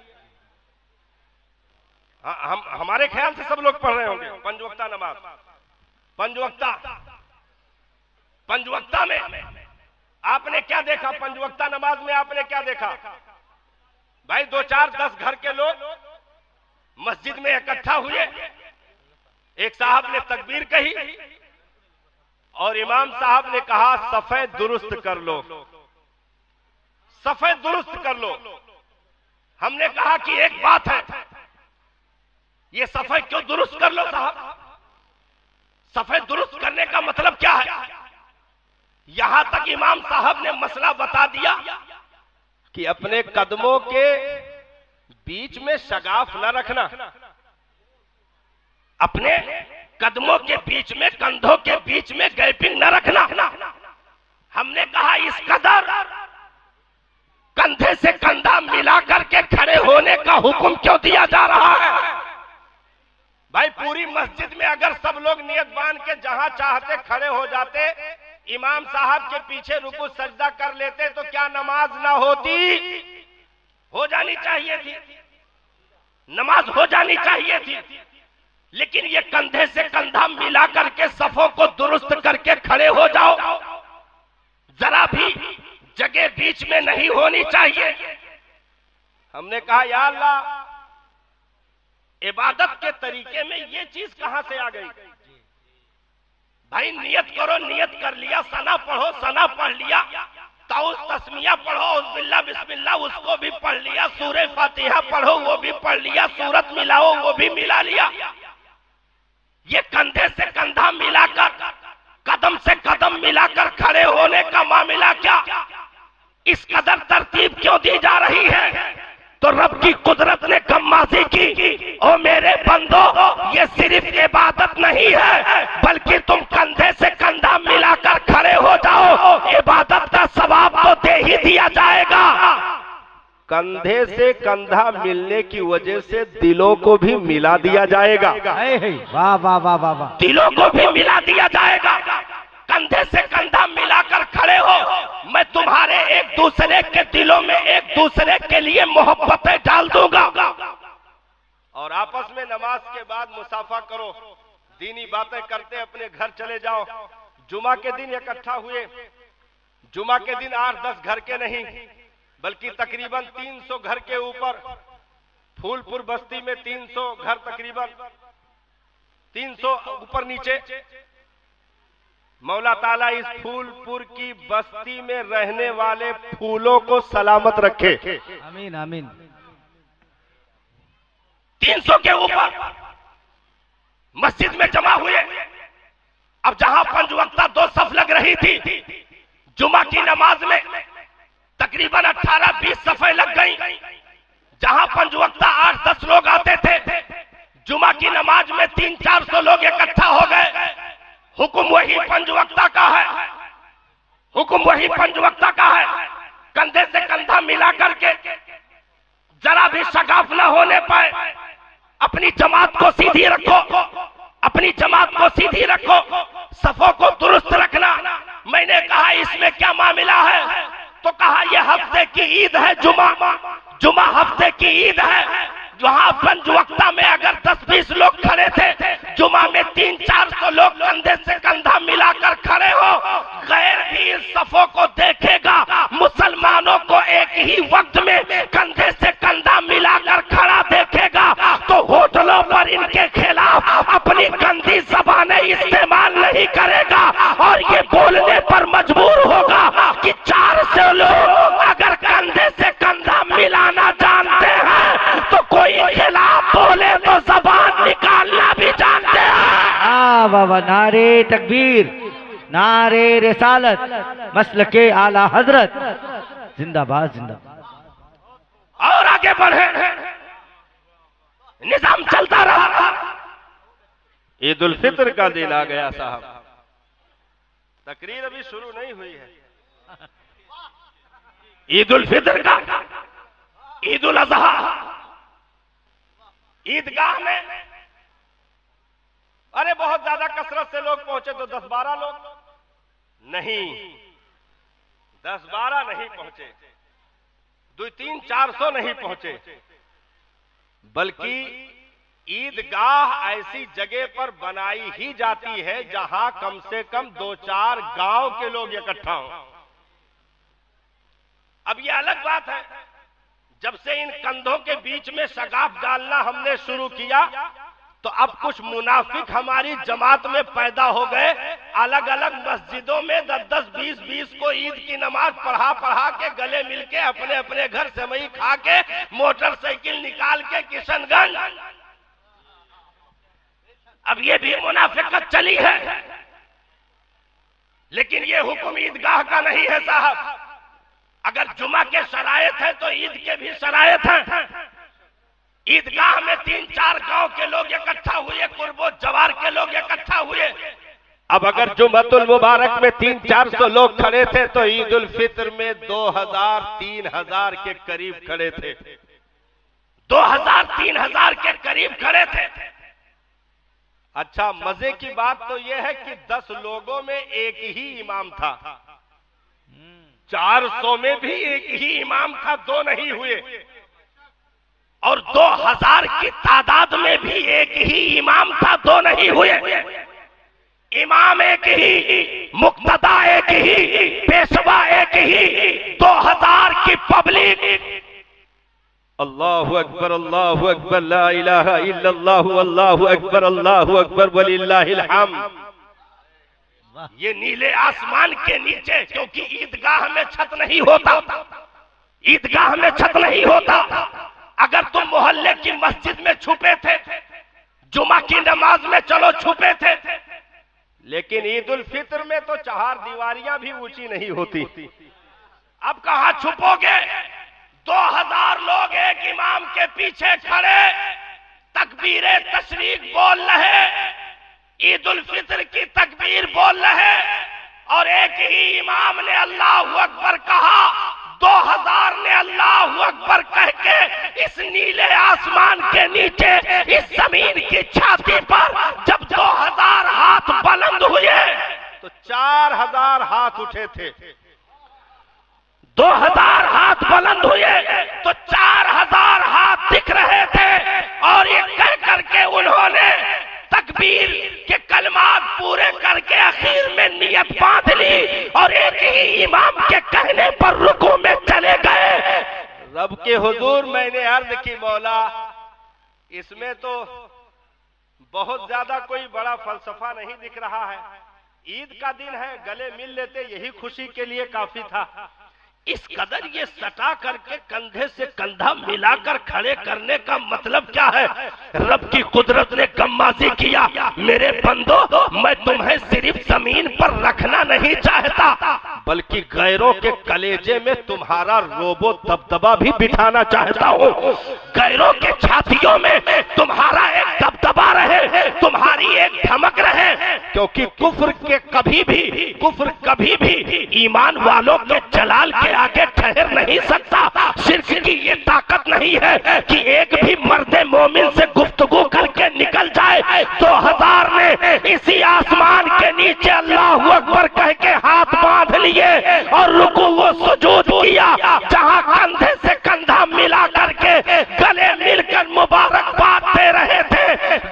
हम हमारे ख्याल से सब लोग पढ़ रहे होंगे 5 वक्ता नमाज। 5 वक्ता में आपने क्या देखा? 5 वक्ता नमाज में आपने क्या देखा? भाई 2, 4, 10 घर के लोग मस्जिद में इकट्ठा हुए, एक साहब ने तकबीर कही और इमाम साहब ने कहा सफे दुरुस्त कर लो, सफे दुरुस्त कर लो। हमने कहा कि एक बात है, ये सफे क्यों दुरुस्त कर लो साहब? सफे दुरुस्त करने का मतलब क्या है? यहां तक इमाम साहब ने मसला बता दिया कि अपने कदमों के बीच में शगाफ न रखना, अपने कदमों के बीच में, कंधों के बीच में गैपिंग न रखना। हमने कहा इस कदर कंधे से कंधा मिला करके खड़े होने का हुक्म क्यों दिया जा रहा है? भाई पूरी मस्जिद में अगर सब लोग नियत बांध के जहां चाहते खड़े हो जाते, इमाम साहब के पीछे रुकू सजदा कर लेते तो क्या नमाज ना होती? हो जानी चाहिए थी, नमाज हो जानी चाहिए थी। लेकिन ये कंधे से कंधा मिला करके सफों को दुरुस्त करके खड़े हो जाओ, जरा भी जगह बीच में नहीं होनी चाहिए। हमने कहा या अल्लाह, इबादत के तरीके में ये चीज कहां से आ गई? भाई नियत करो, नियत कर लिया, सना पढ़ो, सना पढ़ लिया, ताउस तस्मिया पढ़ो, बिल्ला बिस्मिल्लाह उसको भी पढ़ लिया, सूरह फातिहा पढ़ो वो भी पढ़ लिया, सूरत मिलाओ वो भी मिला लिया। ये कंधे से कंधा मिलाकर, कदम से कदम मिलाकर खड़े होने का मामला क्या? इस कदर तरतीब क्यों दी जा रही है? तो रब की कुदरत ने कमाजी की, ओ मेरे बंदो, ये सिर्फ इबादत नहीं है बल्कि तुम कंधे से कंधा मिलाकर खड़े हो जाओ, इबादत का सवाब तो दे ही दिया जाएगा। कंधे से कंधा मिलने की वजह से दिलों को भी मिला दिया जाएगा। वाह वाह वाह वाह वाह, दिलों को भी मिला दिया जाएगा। कंधे से कंधा मिलाकर खड़े हो, मैं तुम्हारे एक दूसरे के दिलों में एक दूसरे के लिए मोहब्बतें डाल दूंगा। और आपस में नमाज के बाद मुसाफा करो, दीनी बातें करते अपने घर चले जाओ। जुमा के दिन इकट्ठा हुए, जुमा के दिन 8-10 घर के नहीं बल्कि तकरीबन 300 घर के ऊपर, फूलपुर बस्ती में 300 घर, तकरीबन 300 ऊपर नीचे। मौला ताला इस फूलपुर की बस्ती में रहने वाले फूलों को सलामत रखे। आमीन आमीन। 300 के ऊपर मस्जिद में जमा हुए, अब जहां 5 वक्ता 2 सफ लग रही थी, जुमा की नमाज में तकरीबन 18-20 सफे लग गई। जहां 5 वक्ता 8-10 लोग आते थे, जुमा की नमाज में 300-400 लोग इकट्ठा हो गए। हुक्म वही 5 वक्ता का है, हुक्म वही 5 वक्ता का है। कंधे से कंधा मिला करके जरा भी शगाफ न होने पाए, अपनी जमात को सीधी रखो, अपनी जमात को सीधी रखो, सफों को दुरुस्त रखना। मैंने कहा इसमें क्या मामला है, तो कहा यह हफ्ते की ईद है, जुमा हफ्ते की ईद है। वहां 5 वक्ता में अगर 10-20 लोग खड़े थे, जुमा में 300-400 लोग कंधे से कंधा मिलाकर खड़े हो, गैर भी इन सफों को देखेगा। मुसलमानों को एक ही वक्त में कंधे से कंधा मिलाकर खड़ा देखेगा तो होटलों पर इनके खिलाफ अपनी गंदी ज़बानें इस्तेमाल नहीं करेगा और ये बोलने पर मजबूर होगा कि 400 लोग अगर कंधे से कंधा मिलाना जानते हैं तो कोई खिलाफ बोले तो जबान निकालना भी जानते हैं। हाँ बाबा, नारे तकबीर, नारे रिसालत, मसलके आला हजरत, जिंदाबाद जिंदाबाद। और आगे बढ़े, निजाम चलता रहा। ईद उल फित्र का दिन आ गया साहब, तकरीर अभी शुरू नहीं हुई है। ईद उल फित्र का, ईद उल अजहा, ईदगाह में अरे बहुत ज्यादा कसरत से लोग पहुंचे तो 10-12 लोग नहीं, 10-12 नहीं पहुंचे, 200-300-400 नहीं पहुंचे, बल्कि ईदगाह ऐसी जगह पर बनाई ही जाती है जहां कम से कम 2-4 गांव के लोग इकट्ठा हों। अब ये अलग बात है, जब से इन कंधों के बीच में शगाफ डालना हमने शुरू किया तो अब कुछ मुनाफिक हमारी जमात में पैदा हो गए। अलग अलग मस्जिदों में 10-10, 20-20 को ईद की नमाज पढ़ा के गले मिलके अपने अपने घर सेवई खा के मोटरसाइकिल निकाल के किशनगंज। अब ये भी मुनाफिकत चली है, लेकिन ये हुक्म ईदगाह का नहीं है साहब। अगर जुमा के शरायत है तो ईद के भी शरायत हैं। ईदगाह में 3-4 गांव के लोग इकट्ठा हुए, कुर्बो जवार के लोग इकट्ठा हुए। अब अगर जुम्मतुल मुबारक में 300-400 लोग खड़े थे तो ईद उल फित्र में 2000-3000 के करीब खड़े थे, 2000-3000 के करीब खड़े थे। अच्छा, मजे की बात तो यह है कि 10 लोगों में एक ही इमाम था, 400 में भी एक ही इमाम था, 2 नहीं हुए। और 2000 की तादाद में भी एक ही इमाम था, 2 नहीं हुए। इमाम एक ही, मुक्तदा एक ही, पेशवा एक ही, 2000 की पब्लिक। अल्लाहु अकबर, अल्लाहु अकबर, ला इलाहा इल्लल्लाहु, अल्लाहु अकबर, अल्लाहु अकबर, वलिल्लाहिल हम्द। ये नीले आसमान के नीचे, क्योंकि ईदगाह में छत नहीं होता, ईदगाह में छत नहीं होता। अगर तुम मोहल्ले की मस्जिद में छुपे थे, जुमा की नमाज में चलो छुपे थे, लेकिन ईद उल फित्र में तो 4 दीवारियां भी ऊंची नहीं होती। अब कहां छुपोगे? 2000 लोग एक इमाम के पीछे खड़े तकबीरे तशरीक बोल रहे, ईद उल फित्र की तकबीर बोल रहे, और एक ही इमाम ने अल्लाहु अकबर कहा। 2000 ने अल्लाहु अकबर कह के इस नीले आसमान के नीचे, इस जमीन की छाती पर जब 2000 हाथ बुलंद हुए तो 4000 हाथ उठे थे। 2000 हाथ बुलंद हुए तो 4000 हाथ दिख रहे थे, और ये कह करके उन्होंने तकबीर के कलमात पूरे करके आखिर में नियत बांध ली और एक ही इमाम के कहने पर रुकू में चले गए। रब के हुजूर मैंने अर्ज की, मौला इसमें तो बहुत ज्यादा कोई बड़ा फलसफा नहीं दिख रहा है। ईद का दिन है, गले मिल लेते, यही खुशी के लिए काफी था। इस कदर ये सटा करके कंधे से कंधा मिलाकर खड़े करने का मतलब क्या है? रब की कुदरत ने गम्माजी किया, मेरे बंदो मैं तुम्हें सिर्फ जमीन पर रखना नहीं चाहता, बल्कि गैरों के कलेजे में तुम्हारा रोबो दबदबा भी बिठाना चाहता हूँ। गैरों के छातियों में तुम्हारा एक दबदबा रहे, तुम्हारी एक धमक रहे, क्योंकि कुफ्र कभी भी ईमान वालों के जलाल के आगे ठहर नहीं सकता। शिर्क की ये ताकत नहीं है कि एक भी मर्दे मोमिन से गुफ्तगू करके निकल जाए। 2000 ने इसी आसमान के नीचे अल्लाह अकबर कह के हाथ बांध लिए और रुकू वो सुजूद किया, जहां कंधे से कंधा मिला करके गले मिलकर मुबारकबाद दे रहे थे।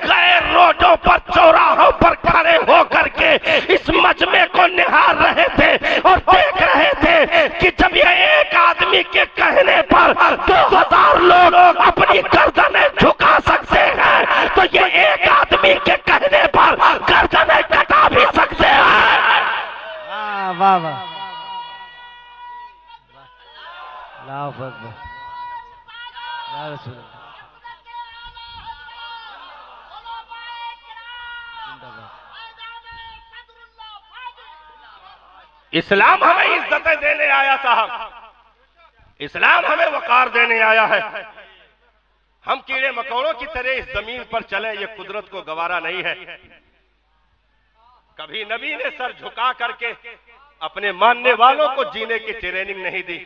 गैर रोडों पर चौराहों पर खड़े होकर के इस मजमे को निहार रहे थे और देख रहे थे कि जब ये एक आदमी के कहने पर 2000 लोग अपनी गर्दनें झुका सकते हैं, तो ये एक आदमी के कहने पर गर्दनें कटा भी सकते हैं। वाह वाह, अल्लाहु अकबर, या रसूल अल्लाह। इस्लाम हमें इज्जतें देने आया साहब, इस्लाम हमें वकार देने आया है। हम कीड़े मकोड़ों की तरह इस जमीन पर चले, ये कुदरत को गवारा नहीं है। कभी नबी ने सर झुका करके अपने मानने वालों को जीने की ट्रेनिंग नहीं दी।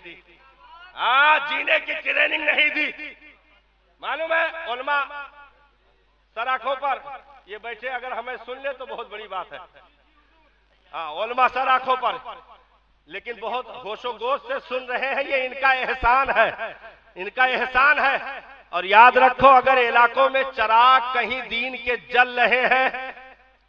जीने की ट्रेनिंग नहीं दी। मालूम है उलमा सर आंखों पर ये बैठे, अगर हमें सुन ले तो बहुत बड़ी बात है। उलमा सर आंखों पर, लेकिन बहुत होशो गोश से सुन रहे हैं, ये इनका एहसान है, इनका एहसान है। और याद रखो, अगर इलाकों में चराग कहीं दीन के जल रहे हैं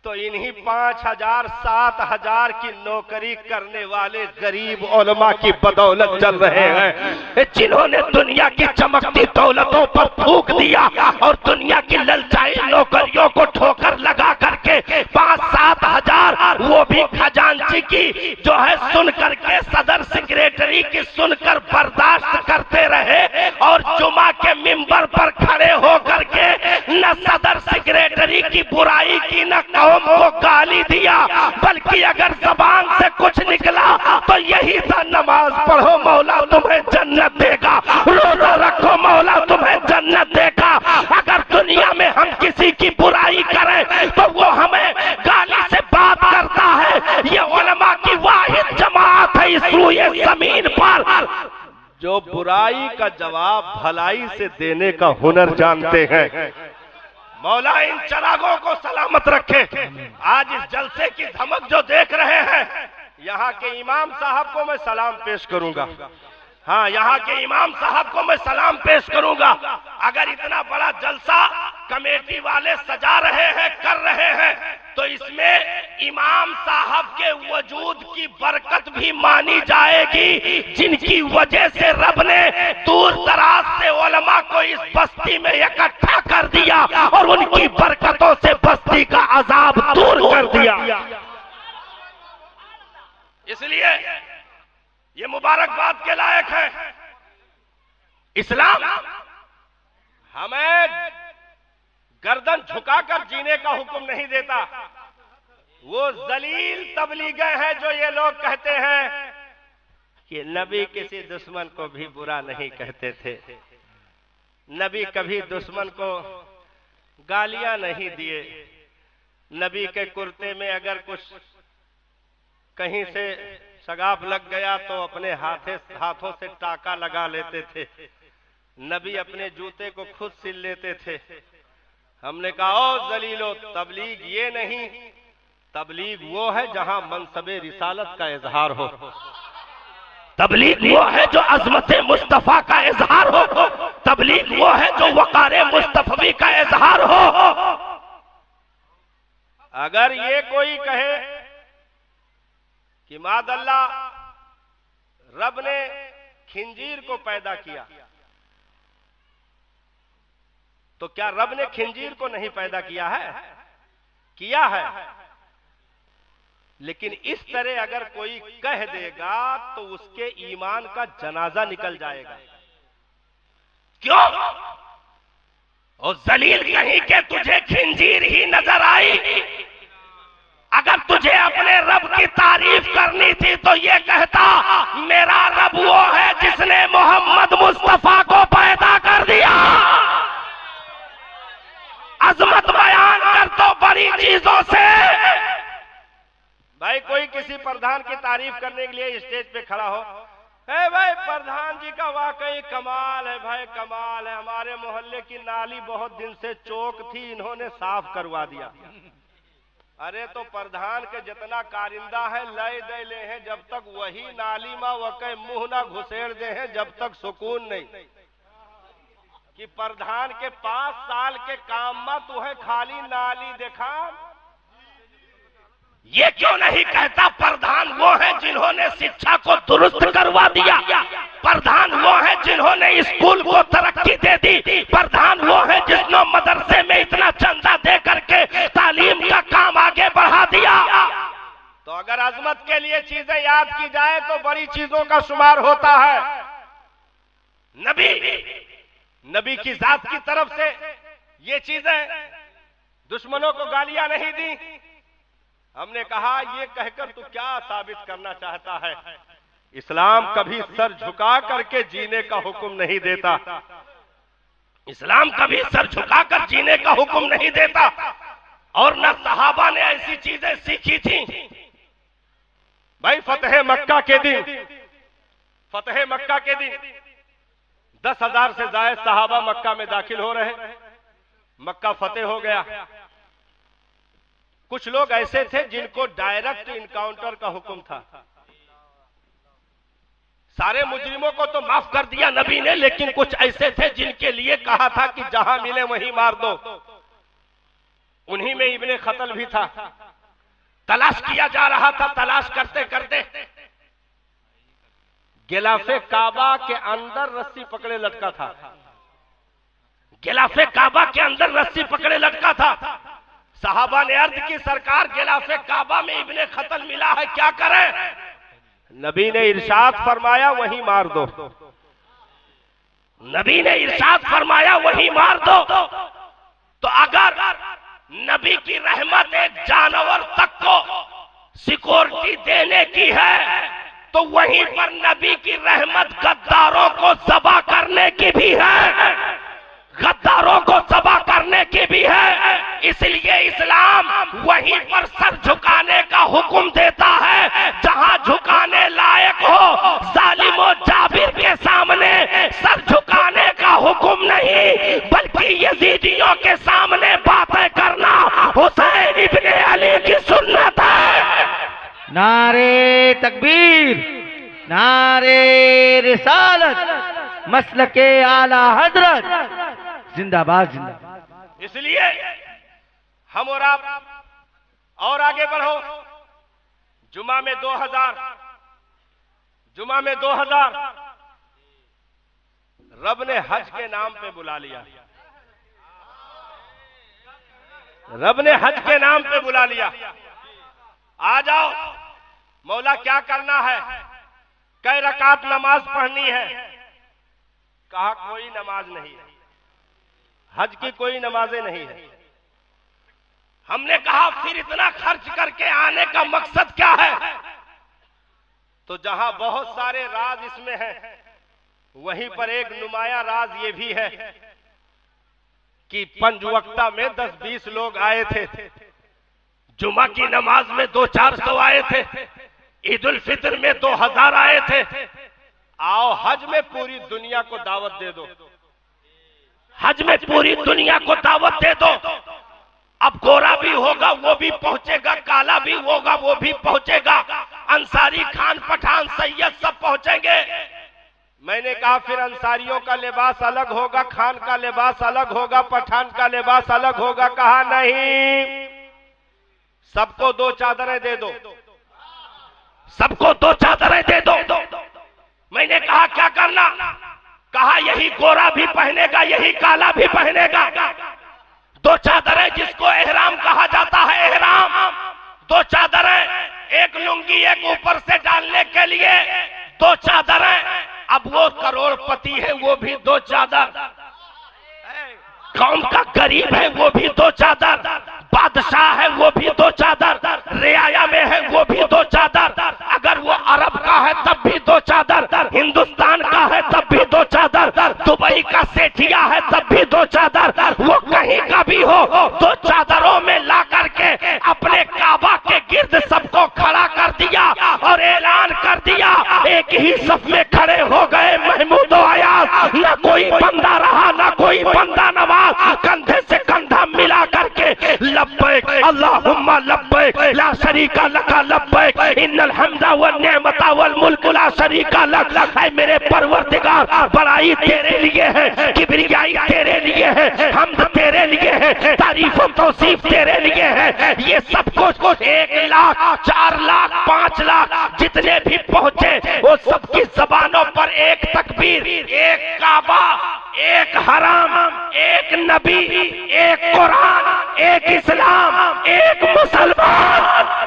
तो इन्हीं 5000 7000 की नौकरी करने वाले गरीब उलमा की बदौलत चल रहे हैं, जिन्होंने दुनिया की चमकती दौलतों पर थूक दिया और दुनिया की ललचाई नौकरियों को ठोकर लगा करके 5-7 हजार वो भी खजांची की जो है सुन करके, सदर सेक्रेटरी की सुनकर बर्दाश्त करते रहे और जुमा के मिंबर पर खड़े होकर के न सदर सेक्रेटरी की बुराई की न कौम को गाली दिया, बल्कि अगर जबान से कुछ निकला तो यही था, नमाज पढ़ो मौला तुम्हें जन्नत देगा, रोजा रखो मौला तुम्हें जन्नत देगा। अगर दुनिया में हम किसी की बुराई करें तो वो हमें गाली से बात करता है। ये उलमा की वाहिद जमात है इस रूए जमीन पर जो बुराई का जवाब भलाई से देने का हुनर जानते हैं। मौला इन चरागों को सलामत रखे। आज इस जलसे की धमक जो देख रहे हैं, यहाँ के इमाम साहब को मैं सलाम पेश करूंगा। हाँ, यहाँ के इमाम साहब को मैं सलाम पेश करूंगा। अगर इतना बड़ा जलसा कमेटी वाले सजा रहे हैं, कर रहे हैं, तो इसमें इमाम साहब के वजूद की बरकत भी मानी जाएगी, जिनकी वजह से रब ने दूर दराज से उलमा को इस बस्ती में इकट्ठा कर दिया और उनकी बरकतों से बस्ती का अजाब दूर कर दिया। इसलिए ये मुबारकबाद के लायक है। इस्लाम हमें गर्दन झुकाकर जीने का हुक्म नहीं देता। वो जलील तबलीगे हैं जो ये लोग कहते हैं कि नबी किसी दुश्मन को भी बुरा नहीं कहते थे, नबी कभी दुश्मन को गालियां नहीं दिए, नबी के कुर्ते में अगर कुछ कहीं से सगाफ लग गया तो अपने हाथों से टाका लगा लेते थे, नबी अपने जूते को खुद सिल लेते थे। हमने कहा ओ जलीलो, तबलीग ये नहीं, तबलीग वो है जहां मनसबे रिसालत का इजहार हो, तबलीग वो है जो अजमत मुस्तफा का इजहार हो, तबलीग वो है जो वकारे मुस्तफवी का इजहार हो। अगर ये कोई कहे कि मादल्ला रब ने खिंजीर को पैदा किया, तो क्या रब ने खिंजीर को नहीं पैदा किया है? किया है। लेकिन इस तरह अगर कोई कह देगा तो उसके ईमान का जनाजा निकल जाएगा। क्यों? और जलील कहीं के तुझे खिंजीर ही नजर आई। अगर तुझे अपने रब की तारीफ करनी थी तो ये कहता मेरा रब वो है जिसने मोहम्मद मुस्तफा को पैदा कर दिया। अजमत बयान कर तो बड़ी चीजों से। भाई कोई किसी प्रधान की तारीफ करने के लिए स्टेज पे खड़ा हो, है भाई प्रधान जी का वाकई कमाल है, भाई कमाल है, हमारे मोहल्ले की नाली बहुत दिन से चौक थी, इन्होंने साफ करवा दिया। अरे तो प्रधान के जितना कारिंदा है लय दे ले हैं, जब तक वही नाली में वके मुंह ना घुसेड़ दे हैं जब तक सुकून नहीं। कि प्रधान के 5 साल के काम में तुहे खाली नाली देखा। ये क्यों नहीं कहता प्रधान वो है जिन्होंने शिक्षा को दुरुस्त करवा दिया, प्रधान वो है जिन्होंने स्कूल को तरक्की दे दी, प्रधान वो है जिसने मदरसे में इतना चंदा दे करके तालीम का काम आगे बढ़ा दिया। तो अगर अजमत के लिए चीजें याद की जाए तो बड़ी चीजों का शुमार होता है। नबी की जात की तरफ से ये चीजें दुश्मनों को गालियां नहीं दी। हमने कहा ये कहकर तू क्या साबित करना चाहता है? इस्लाम कभी सर झुका करके जीने का हुक्म नहीं देता। इस्लाम कभी सर झुकाकर जीने का हुक्म नहीं देता। और न सहाबा ने ऐसी चीजें सीखी थी। भाई फतेह मक्का के दिन 10,000 से ज्यादा सहाबा मक्का में दाखिल हो रहे। मक्का फतेह हो गया। कुछ लोग ऐसे थे जिनको डायरेक्ट इनकाउंटर का हुक्म था। सारे मुजरिमों को तो माफ कर दिया नबी ने, लेकिन कुछ ऐसे थे जिनके लिए कहा था कि जहां मिले वहीं मार दो। उन्हीं में इब्ने खतल भी था। तलाश किया जा रहा था। तलाश करते करते गिलाफे काबा के अंदर रस्सी पकड़े लटका था। गिलाफे काबा के अंदर रस्सी पकड़े लटका था। साहबा ने अर्ज की सरकार गिलाफे काबा में इब्ने खतल मिला है, क्या करें? नबी ने इरशाद फरमाया वहीं मार दो। नबी ने इरशाद फरमाया वहीं मार दो। तो अगर नबी की रहमत एक जानवर तक को सिक्योरिटी देने की है तो वहीं पर नबी की रहमत गद्दारों को ज़बा करने की भी है। गद्दारों को ज़बा करने की भी है। इसलिए इस्लाम वहीं पर सर झुकाने का हुक्म देता है जहां झुकाने लायक हो। जालिमो जाबिर के सामने सर झुकाने का हुक्म नहीं, बल्कि यजीदियों के सामने बातें करना हुसैन इब्ने अली की सुन्नत है। नारे तकबीर, नारे रिसालत, मसलके आला हजरत जिंदाबाद जिंदाबाद। इसलिए हम और आप और आगे बढ़ो। जुमा में 2000 रब ने हज के नाम पे बुला लिया। रब ने हज के नाम पे बुला लिया। आ जाओ मौला क्या करना है? कई रकात नमाज पढ़नी है? कहा कोई नमाज नहीं है, हज की कोई नमाजें नहीं है। हमने कहा फिर इतना खर्च करके आने का मकसद क्या है? तो जहां बहुत सारे राज इसमें हैं, वहीं पर एक नुमाया राज ये भी है कि पंजवक्ता में 10-20 लोग आए थे। जुमा की नमाज में 200-400 आए थे। ईद उल फितर में 2000 आए थे। आओ हज में पूरी दुनिया को दावत दे दो। हज में पूरी दुनिया को दावत दे दो। अब गोरा भी होगा वो भी पहुंचेगा, काला भी होगा वो भी पहुंचेगा, अंसारी, खान, पठान, सैयद सब पहुंचेंगे। मैंने कहा फिर अंसारियों का लिबास अलग होगा, खान का लिबास अलग होगा, पठान का लिबास अलग होगा। कहा नहीं, सबको 2 चादरें दे दो। सबको 2 चादरें दे दो। मैंने कहा क्या करना? कहा यही गोरा भी पहनेगा, यही काला भी पहनेगा। 2 चादरें जिसको एहराम कहा जाता है, एहराम। 2 चादरें, लुंगी एक ऊपर से डालने के लिए 2 चादरें। अब वो करोड़पति है वो भी 2 चादर, कौम का गरीब है वो भी 2 चादर, बादशाह है वो भी 2 चादर, रियाया में है वो भी 2 चादर, अगर वो अरब का है तब भी 2 चादर, हिंदुस्तान का है तब भी 2 चादर, दुबई का सेठिया है तब भी 2 चादर, वो कहीं का भी हो 2 चादरों में ला करके अपने काबा के गिर्द सबको खड़ा कर दिया और ऐलान कर दिया, एक ही सफ में खड़े हो गए महमूद अयाज, न कोई बंदा रहा न कोई बंदा नवाज, कंधे से कंधा मिला करके लब्बैक अल्लाहुम्मा लब्बैक ला शरीका लका लब्बैक इन्नल हम्दा वन निअमता वल मुल्क ला शरीका लक। ऐ मेरे परवरदिगार, बड़ाई तेरे लिए है, किबरियाई तेरे लिए है, हम्द तेरे लिए है, तारीफ और तौसीफ तेरे लिए है। ये सब कुछ 1 लाख 4 लाख 5 लाख जितने भी पहुंचे वो सबकी जबानों पर एक तकबीर, एक काबा, एक हराम, एक नबी, एक कुरान, एक इस्लाम, एक मुसलमान,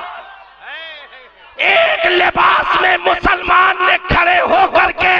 एक लिबास में मुसलमान ने खड़े होकर के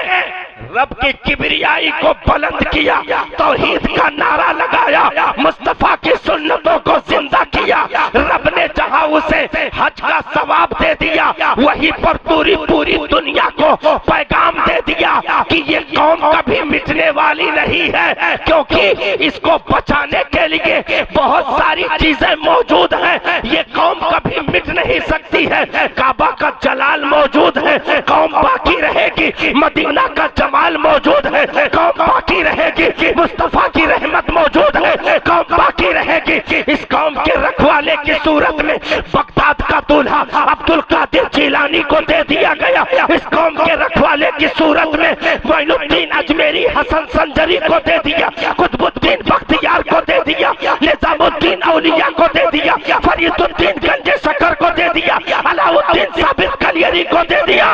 रब की किबरियाई को बुलंद किया, तौहीद का नारा लगाया, मुस्तफा की सुन्नतों को जिंदा किया। रब ने जहां उसे हज का सवाब दे दिया, वहीं पर पूरी पूरी दुनिया को पैगाम दे दिया कि ये कौम कभी मिटने वाली नहीं है, क्योंकि इसको बचाने के लिए बहुत सारी चीजें मौजूद हैं। ये कौम कभी मिट नहीं सकती है। काबा का जलाल मौजूद है, कौम बाकी रहेगी। मदीना का जमाल मौजूद है, कौम बाकी रहेगी। मुस्तफा की रहमत मौजूद है, कौम बाकी रहेगी। इस कौम के रखवाले की सूरत में बगदाद का दूल्हा अब्दुल कादिर जिलानी को दे दिया गया। इस कौम के रखवाले की सूरत में मोइनुद्दीन अजमेरी हसन संजरी को दे दिया, कुतुबुद्दीन बख्तियार को दे दिया, निजामुद्दीन औलिया को दे दिया, फरीदुद्दीन गंजे शकर को दे दिया, अलाउद्दीन साबित कलियरी को दे दिया।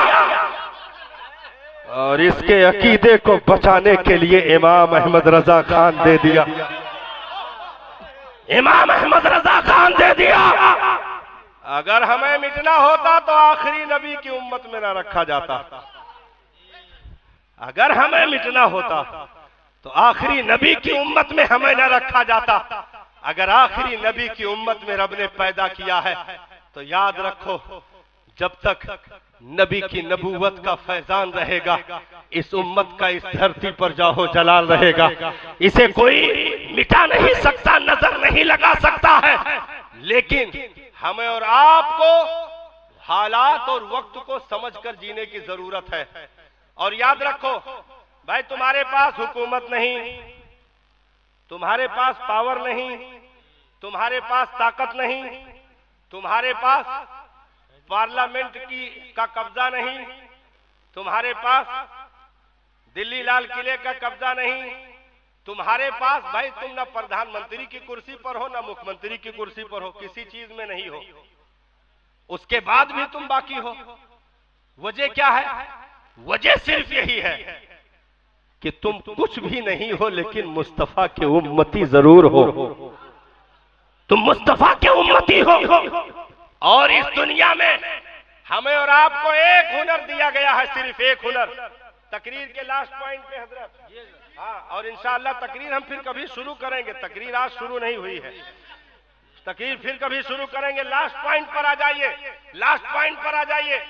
और इसके अकीदे को बचाने के लिए इमाम अहमद रजा खान दे दिया, इमाम अहमद रजा खान दे दिया। अगर हमें मिटना होता तो आखिरी नबी की उम्मत में न रखा जाता। अगर हमें मिटना होता तो आखिरी नबी की उम्मत में हमें न रखा जाता। अगर आखिरी नबी की उम्मत में रब ने पैदा किया है तो याद रखो, जब तक नबी की नबूवत का फैजान रहेगा, इस उम्मत का इस धरती पर जाहो जलाल रहेगा। इसे कोई मिटा नहीं सकता, नजर नहीं लगा सकता है। लेकिन हमें और आपको हालात और वक्त को समझकर जीने की जरूरत है। और याद रखो भाई, तुम्हारे पास हुकूमत नहीं, तुम्हारे पास पावर नहीं, तुम्हारे पास ताकत नहीं, तुम्हारे पास पार्लियामेंट का कब्जा नहीं, तुम्हारे पास दिल्ली लाल किले का कब्जा नहीं, तुम्हारे पास भाई तुम ना प्रधानमंत्री की कुर्सी पर हो ना मुख्यमंत्री की कुर्सी पर हो, किसी चीज में नहीं हो। उसके बाद भी तुम बाकी हो। वजह क्या है? वजह सिर्फ यही है कि तुम कुछ भी नहीं हो लेकिन मुस्तफा के उम्मती जरूर हो। तुम मुस्तफा के उम्मती हो। और इस दुनिया में हमें और आपको एक हुनर दिया गया है, सिर्फ एक हुनर। तकरीर के लास्ट पॉइंट पे हजरत, हाँ, और इंशाअल्लाह तकरीर हम फिर कभी शुरू करेंगे। तकरीर आज शुरू नहीं हुई है, तकरीर फिर कभी शुरू करेंगे। लास्ट पॉइंट पर आ जाइए, लास्ट पॉइंट पर आ जाइए।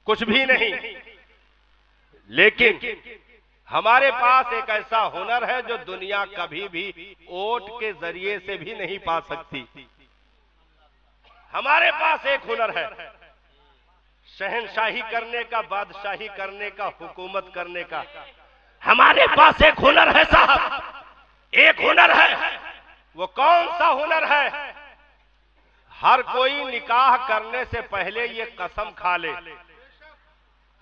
कुछ भी नहीं, लेकिन हमारे पास एक ऐसा हुनर है जो दुनिया कभी भी वोट के जरिए से भी नहीं पा सकती। हमारे पास एक हुनर है, शहनशाही करने का, बादशाही करने का, हुकूमत करने का। हमारे पास एक हुनर है साहब, एक हुनर है। वो कौन सा हुनर है? हर कोई निकाह करने से पहले ये कसम खा ले,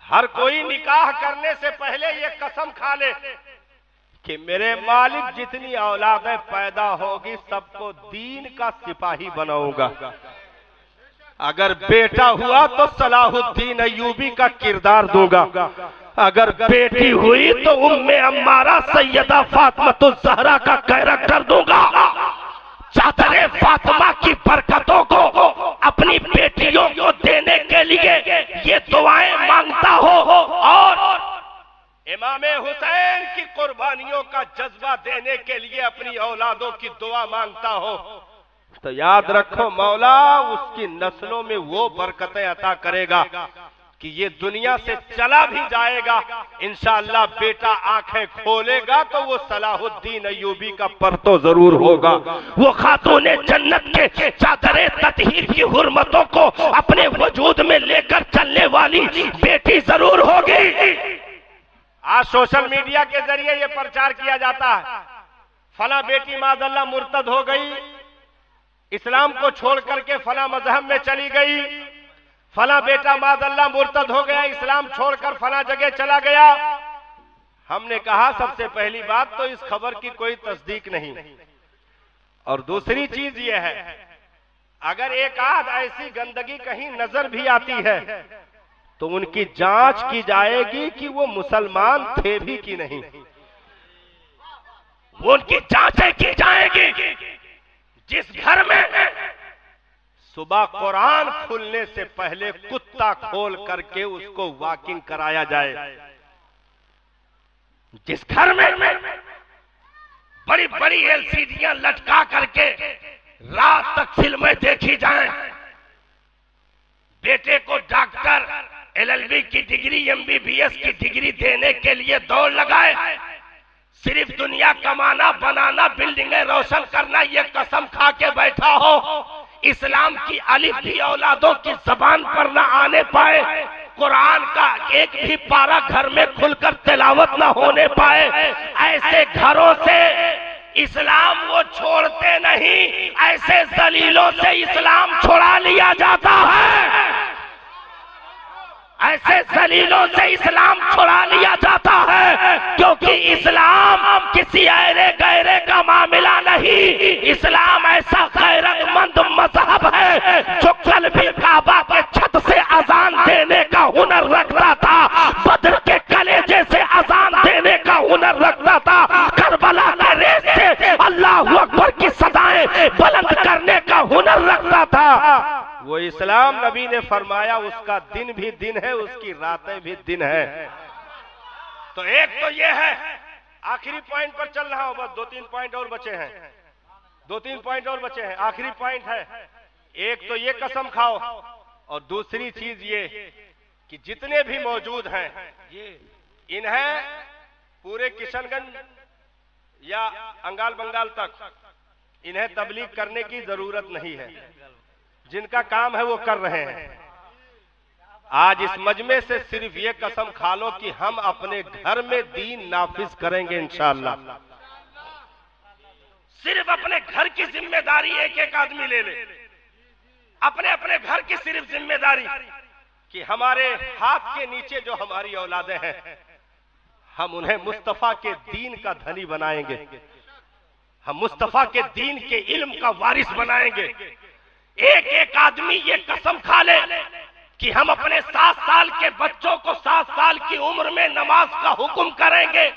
हर कोई निकाह करने से पहले ये कसम खा ले कि मेरे मालिक जितनी औलादें पैदा होगी सबको दीन का सिपाही बनाऊंगा। अगर बेटा हुआ तो सलाहुद्दीन अय्यूबी का किरदार दूंगा, अगर बेटी हुई तो उम्मे अम्मारा सैयदा फातिमा ज़हरा का कैरेक्टर दूंगा। चादरे फातिमा की बरकतों को अपनी बेटियों को देने के इमाम हुसैन की कुर्बानियों का जज्बा देने के लिए अपनी औलादों की दुआ मांगता हो, तो याद रखो मौला उसकी नस्लों में वो बरकतें अता करेगा कि ये दुनिया से चला भी जाएगा, इंशाअल्लाह बेटा आंखें खोलेगा तो वो सलाहुद्दीन अय्यूबी का परतो जरूर होगा। वो खातूने जन्नत के चादरे ततहीर की हुर्मतों को अपने वजूद में लेकर चलने वाली बेटी जरूर होगी। आज सोशल मीडिया के जरिए ये प्रचार किया जाता है, फला बेटी मादल्ला मुर्तद हो गई, इस्लाम को छोड़ करके फला मजहब में चली गई, फला बेटा मादल्ला मुर्तद हो गया, इस्लाम छोड़कर फला जगह चला गया। हमने कहा सबसे पहली बात तो इस खबर की कोई तस्दीक नहीं, और दूसरी चीज यह है अगर एक आध ऐसी गंदगी कहीं नजर भी आती है तो उनकी जांच की जाएगी कि वो मुसलमान थे भी कि नहीं, वो उनकी जांचें की जाएगी। जिस घर में सुबह कुरान खुलने से पहले कुत्ता खोल करके उसको वॉकिंग कराया जाए, जिस घर में बड़ी बड़ी एलसीडियां लटका करके रात तक फिल्में देखी जाएं, बेटे को डॉक्टर एलएलबी की डिग्री एमबीबीएस की डिग्री देने के लिए दौड़ लगाए, सिर्फ दुनिया कमाना बनाना बिल्डिंगें रोशन करना ये कसम खा के बैठा हो, इस्लाम की अलिफ भी औलादों की जबान पर न आने पाए, कुरान का एक भी पारा घर में खुलकर तिलावत न होने पाए, ऐसे घरों से इस्लाम वो छोड़ते नहीं, ऐसे जलीलों से इस्लाम छुड़ा लिया जाता है, ऐसे जलीलों से इस्लाम छुड़ा लिया जाता है, क्योंकि इस्लाम किसी ऐरे गैरे का मामला नहीं, इस्लाम ऐसा गैरतमंद मजहब है जो कल भी काबा के छत से अजान देने का हुनर रखता था, बद्र के कलेजे से अजान देने का हुनर रखता था, करबला के रेत से अल्लाह अकबर की सदाएं बुलंद करने का हुनर रखता था। वो इस्लाम नबी ने फरमाया उसका दिन भी दिन है, उसकी रातें भी दिन है। तो एक तो ये है, आखिरी पॉइंट पर चल रहा हूं, बस 2-3 पॉइंट और बचे हैं, 2-3 पॉइंट और बचे हैं, आखिरी पॉइंट है। एक तो ये कसम खाओ, और दूसरी चीज ये कि जितने भी मौजूद हैं इन्हें पूरे किशनगंज या अंगाल बंगाल तक इन्हें तबलीग करने की जरूरत नहीं है, जिनका काम है वो कर रहे हैं। आज इस मजमे से सिर्फ ये कसम खा लो कि हम अपने घर में दीन नाफिज करेंगे इंशाअल्लाह। सिर्फ अपने घर की जिम्मेदारी एक एक आदमी ले ले, अपने अपने घर की सिर्फ जिम्मेदारी कि हमारे हाथ के नीचे जो हमारी औलादें हैं हम उन्हें मुस्तफा के दीन का धनी बनाएंगे, हम मुस्तफा के दीन के इल्म का वारिस बनाएंगे। एक एक आदमी ये कसम खा ले कि हम अपने 7 साल के बच्चों को 7 साल की उम्र में नमाज का हुक्म करेंगे,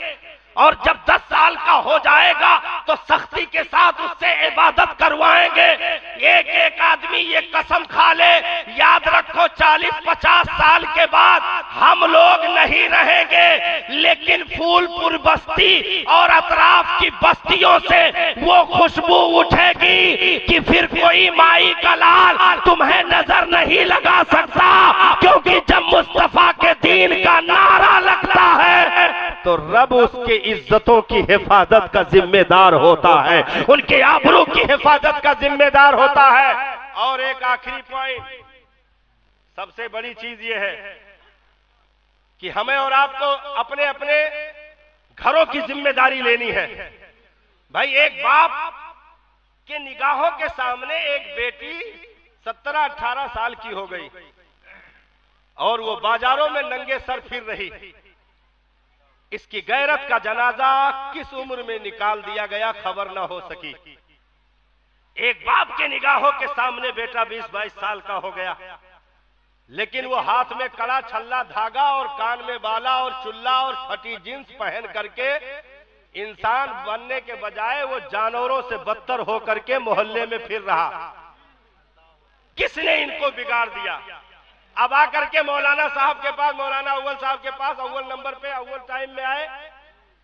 और जब 10 साल का हो जाएगा तो सख्ती के साथ उससे इबादत करवाएंगे। एक एक आदमी ये कसम खा ले, याद रखो 40-50 साल के बाद हम लोग नहीं रहेंगे, लेकिन फूलपुर बस्ती और अतराफ की बस्तियों से वो खुशबू उठेगी कि फिर कोई माई का लाल तुम्हें नजर नहीं लगा सकता, क्योंकि जब मुस्तफा के दीन का नारा लगता है तो रब उसके इज्जतों की हिफाजत का जिम्मेदार होता है, उनके आबरू की हिफाजत का जिम्मेदार होता है। और एक आखिरी पॉइंट, सबसे बड़ी चीज यह है कि हमें और आपको अपने अपने घरों की जिम्मेदारी लेनी है। भाई एक बाप के निगाहों के सामने एक बेटी 17-18 साल की हो गई और वो बाजारों में नंगे सर फिर रही, इसकी गैरत का जनाजा किस उम्र में निकाल दिया गया खबर ना हो सकी। एक बाप के निगाहों के सामने बेटा 20-22 साल का हो गया, लेकिन वो हाथ में कड़ा छल्ला धागा और कान में बाला और चुल्ला और फटी जींस पहन करके इंसान बनने के बजाय वो जानवरों से बदतर होकर के मोहल्ले में फिर रहा। किसने इनको बिगाड़ दिया? अब आकर के मौलाना साहब के पास, मौलाना अव्वल साहब के पास अव्वल नंबर पे अव्वल टाइम में आए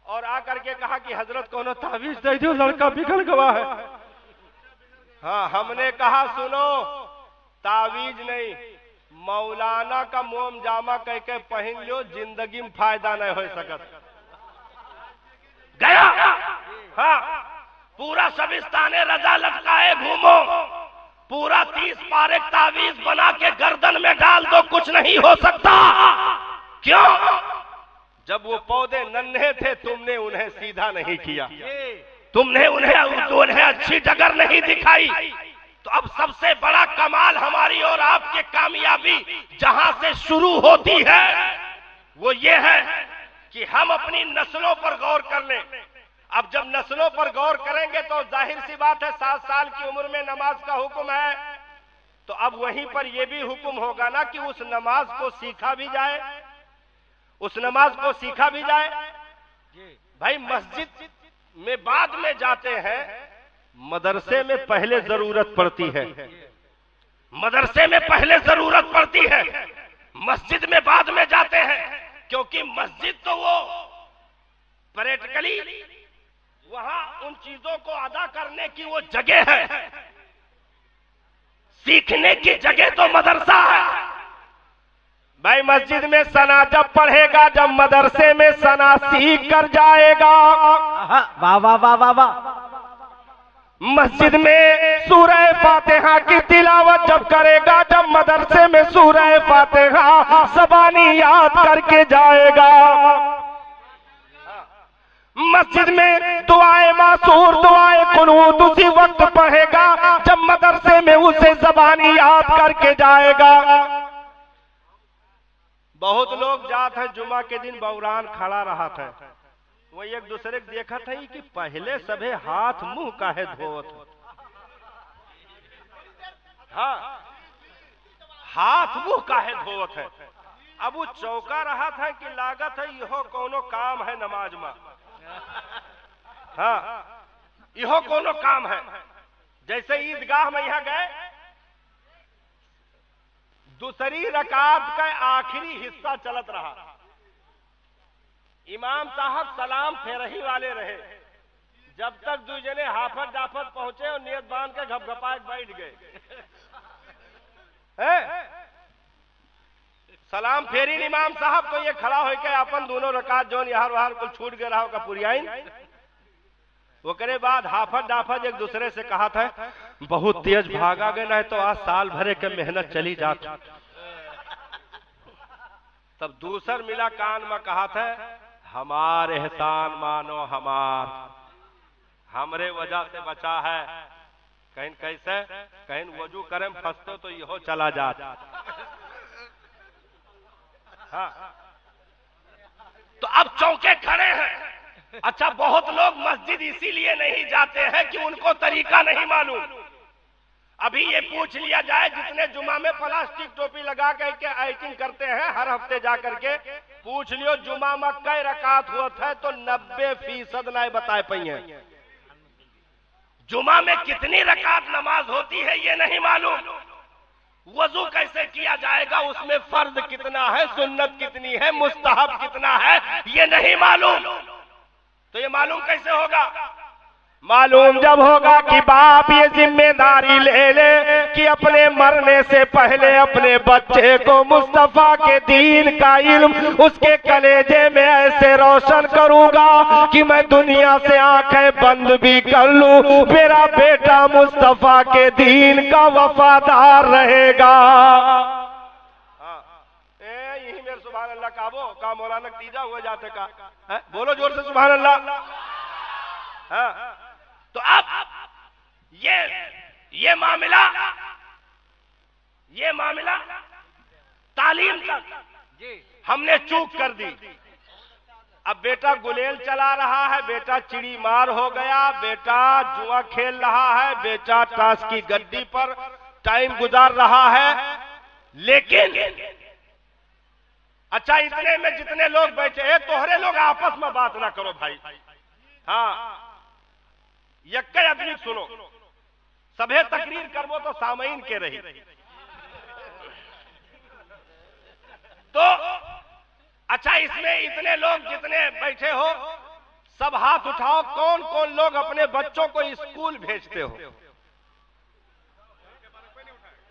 और आकर के कहा कि हजरत कोनो तावीज दे दो, लड़का बिगड़ गया है। हाँ, हमने कहा सुनो, तावीज नहीं, मौलाना का मोम जामा कह के पहन लो, जिंदगी में फायदा नहीं हो सकत। गया हाँ, पूरा शबिस्ताने रजा लटकाए घूमो, पूरा 30 पारे तावीज बना के गर्दन में डाल दो, कुछ नहीं हो सकता। क्यों? जब वो पौधे नन्हे थे तुमने उन्हें सीधा नहीं किया, तुमने उन्हें अच्छी जगह नहीं दिखाई। तो अब सबसे बड़ा कमाल हमारी और आपकी कामयाबी जहां से शुरू होती है वो ये है कि हम अपनी नस्लों पर गौर कर लें। अब जब नस्लों पर गौर करेंगे तो जाहिर सी बात है 7 साल की उम्र में नमाज का हुक्म है, तो अब वहीं पर यह भी हुक्म होगा ना कि उस नमाज को सीखा भी जाए, उस नमाज को सीखा भी जाए। भाई मस्जिद में बाद में जाते हैं, मदरसे में पहले जरूरत पड़ती है, मदरसे में पहले जरूरत पड़ती है, मस्जिद में बाद में जाते हैं, क्योंकि मस्जिद तो वो प्रैक्टिकली वहां उन चीजों को अदा करने की वो जगह है, सीखने की जगह तो मदरसा है। भाई मस्जिद में सना जब पढ़ेगा, जब मदरसे में सना सीख कर जाएगा। वाह वाह वाह वाह वाह। मस्जिद में सूरह फातिहा की तिलावत जब करेगा, जब मदरसे में सूरह फातिहा ज़बानी याद करके जाएगा। मस्जिद में दुआए मासूर, दुआए कुनूत उसी वक्त पढ़ेगा जब मदरसे में उसे ज़बानी याद करके जाएगा। बहुत लोग जात है जुमा के दिन बौरान खड़ा रहा था, वो एक दूसरे को देखा था कि पहले सभे हाथ मुंह काहे धोत, हाँ हाथ मुंह काहे धोत है। अब वो चौका रहा था कि लागत है इहो कोनो काम है नमाज में, हाँ इहो कोनो काम है। जैसे ईदगाह में यहाँ गए, दूसरी रकात का आखिरी हिस्सा चलत रहा, इमाम साहब सलाम फेरही वाले रहे, जब तक दूजने हाफत डाफत पहुंचे और नियत बांध के घपघपाए बैठ गए। सलाम फेरी इमाम साहब तो ये खड़ा होके अपन दोनों रकात जो यहाँ वहां कुछ छूट गया रहा होगा पुरियाइन। वो करे बाद हाफत डाफत एक दूसरे से कहा था बहुत तेज भागा गए ना तो आज साल भरे के मेहनत चली जाती। तब दूसर मिला कान में कहा था हमारे एहसान मानो हमार, हमरे वजह से बचा है, कहीं कैसे कहीं वजू करें फंसतो तो यहो चला जाता। हाँ। तो अब चौके खड़े हैं। अच्छा, बहुत लोग मस्जिद इसीलिए नहीं जाते हैं कि उनको तरीका नहीं मालूम। अभी ये पूछ लिया जाए जितने जुमा में प्लास्टिक टोपी लगा के एक्टिंग करते हैं हर हफ्ते जा करके, पूछ लियो जुमा में कई रकात हुआ है तो 90% नहीं बताए पाइए। जुमा में कितनी रकात नमाज होती है ये नहीं मालूम, वजू कैसे किया जाएगा, उसमें फर्ज कितना है, सुन्नत कितनी है, मुस्तहब कितना है, ये नहीं मालूम। तो ये मालूम कैसे होगा? मालूम जब होगा कि बाप ये जिम्मेदारी ले ले कि अपने मरने से पहले अपने बच्चे को मुस्तफा के दीन का इल्म उसके कलेजे में ऐसे रोशन करूंगा कि मैं दुनिया से आंखें बंद भी कर लूं, मेरा बेटा मुस्तफा के दीन का वफादार रहेगा। यही मेरे सुभान अल्लाह का मौलाना तीजा हुआ जाते का है? बोलो जोर से सुभान अल्लाह। हाँ। तो अब ये मामला तालीम तक हमने चूक कर दी। अब बेटा गुलेल चला रहा है, बेटा चिड़ी मार हो गया, बेटा जुआ खेल रहा है, बेटा ताश की गद्दी पर टाइम गुजार रहा है, लेकिन अच्छा इतने में जितने लोग बैठे हैं तोहरे लोग आपस में बात ना करो भाई। हाँ, यक्के आदमी सुनो, सभे तकरीर करबो तो सामईन के रही। इसमें इतने लोग जितने बैठे हो सब हाथ उठाओ, कौन कौन लोग अपने बच्चों को स्कूल भेजते हो?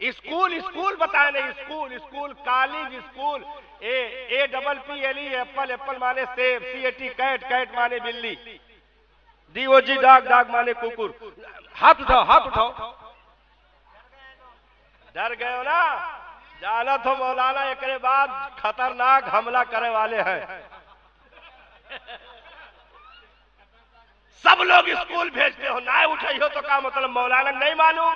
स्कूल स्कूल बताए नहीं, school school, college school, A double P L E Apple, Apple माने सेब, CAT कैट, कैट माने बिल्ली, DOG डॉग, डॉग माने कुकुर। हाथ उठाओ, हाथ उठाओ। डर गए हो ना? जाना तो मौलाना एक बाद खतरनाक हमला करे वाले हैं। सब लोग स्कूल भेजते हो, ना उठाई हो तो क्या मतलब? मौलाना नहीं मालूम?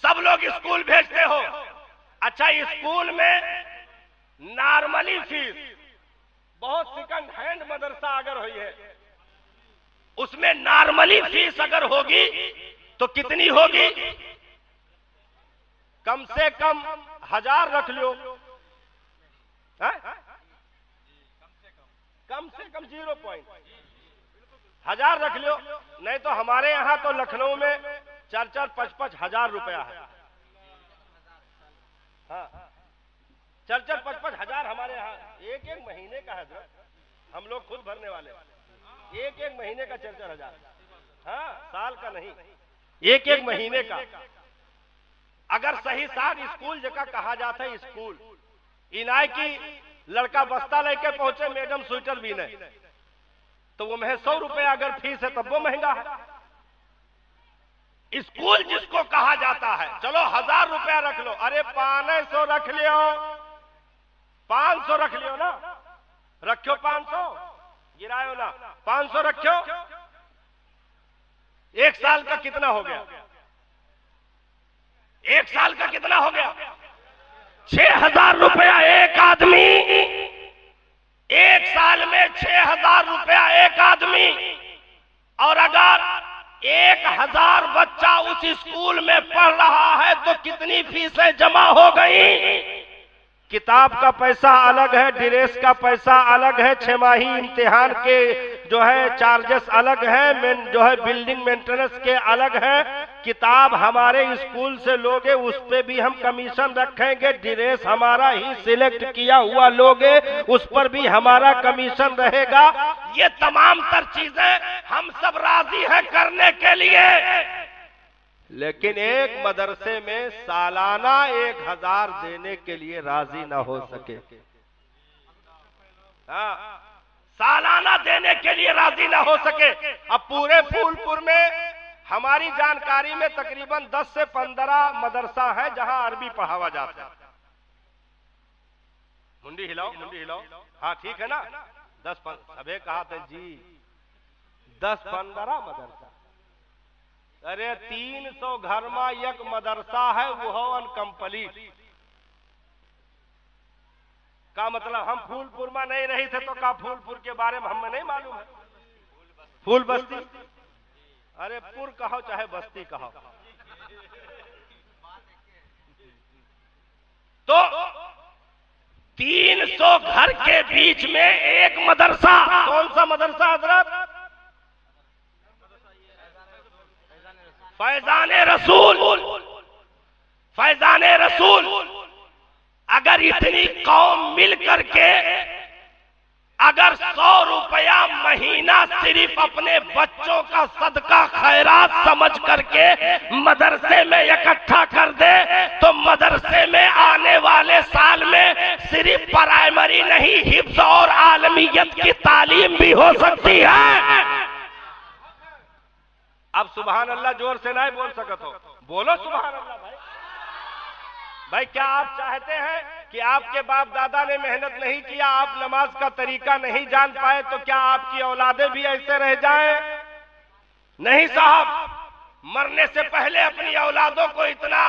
सब लोग स्कूल भेजते हो। अच्छा, स्कूल में नॉर्मली फीस, बहुत सेकंड हैंड मदरसा अगर हुई है, उसमें नॉर्मली फीस अगर होगी तो कितनी होगी? कम से कम 1000 रख लो, कम से कम 0.1000 रख लो। नहीं तो हमारे यहाँ तो लखनऊ में 4-5 हजार रुपया है। हाँ, 4-5 हजार हमारे यहाँ एक महीने का है। हम लोग खुद भरने वाले, एक महीने का 4 हजार। हाँ, साल का नहीं, एक महीने का। अगर सही साथ स्कूल जगह कहा जाता है, स्कूल इनाय की लड़का बस्ता लेके पहुंचे, मैडम स्वेटर भी नहीं, तो वो में 100 रुपया अगर फीस है तब वो महंगा है। स्कूल जिसको कहा जाता है, चलो 1000 रुपया रख लो, अरे 500 रख लियो, 500 रख लियो ना, रखो 500, गिरायो ना, 500 रखो। एक साल का कितना हो गया? एक साल का कितना हो गया? 6000 रुपया एक आदमी, एक साल में 6000 रुपया एक आदमी। और अगर 1000 बच्चा उस स्कूल में पढ़ रहा है तो कितनी फीसें जमा हो गई? किताब का पैसा अलग है, ड्रेस का पैसा अलग है, 6 माही इम्तिहान के जो है चार्जेस अलग है, जो है बिल्डिंग मेंटेनेंस के अलग है। किताब हमारे स्कूल से लोगे उस पे भी हम कमीशन रखेंगे, ड्रेस हमारा ही सिलेक्ट किया हुआ लोगे उस पर भी हमारा कमीशन रहेगा। ये तमाम तर चीजें हम सब राजी हैं करने के लिए। लेकिन एक मदरसे में सालाना 1000 देने के लिए राजी ना हो सके। हाँ, सालाना देने के लिए राजी ना हो सके। अब पूरे फूलपुर में हमारी जानकारी में तकरीबन 10 से 15 मदरसा है जहां अरबी पढ़ावा जाता है। मुंडी हिलाओ, मुंडी हिलाओ। हाँ ठीक है ना, 10-15 सबे कहा था जी, 10-15 मदरसा। अरे 300 घर में एक मदरसा है, वो अनकम्प्लीट। का मतलब हम फूलपुर में नहीं रही थे तो का फूलपुर के बारे में हमें नहीं मालूम है? फूल बस्ती, अरे पुर कहो चाहे बस्ती कहो, तो 300 घर के बीच में एक मदरसा। कौन सा मदरसा हजरत? फैजाने रसूल। फैजाने रसूल। अगर इतनी कौम मिल करके अगर 100 रुपया महीना सिर्फ अपने बच्चों का सदका खैरात समझ करके मदरसे में इकट्ठा कर दे तो मदरसे में आने वाले साल में सिर्फ प्राइमरी नहीं, हिफ्ज और आलमियत की तालीम भी हो सकती है। अब सुभान अल्लाह जोर से नहीं बोल सकते हो, बोलो सुभान अल्लाह भाई। भाई क्या आप चाहते हैं कि आपके बाप दादा ने मेहनत नहीं किया, आप नमाज का तरीका नहीं जान पाए, तो क्या आपकी औलादें भी ऐसे रह जाएं? नहीं साहब, मरने से पहले अपनी औलादों को इतना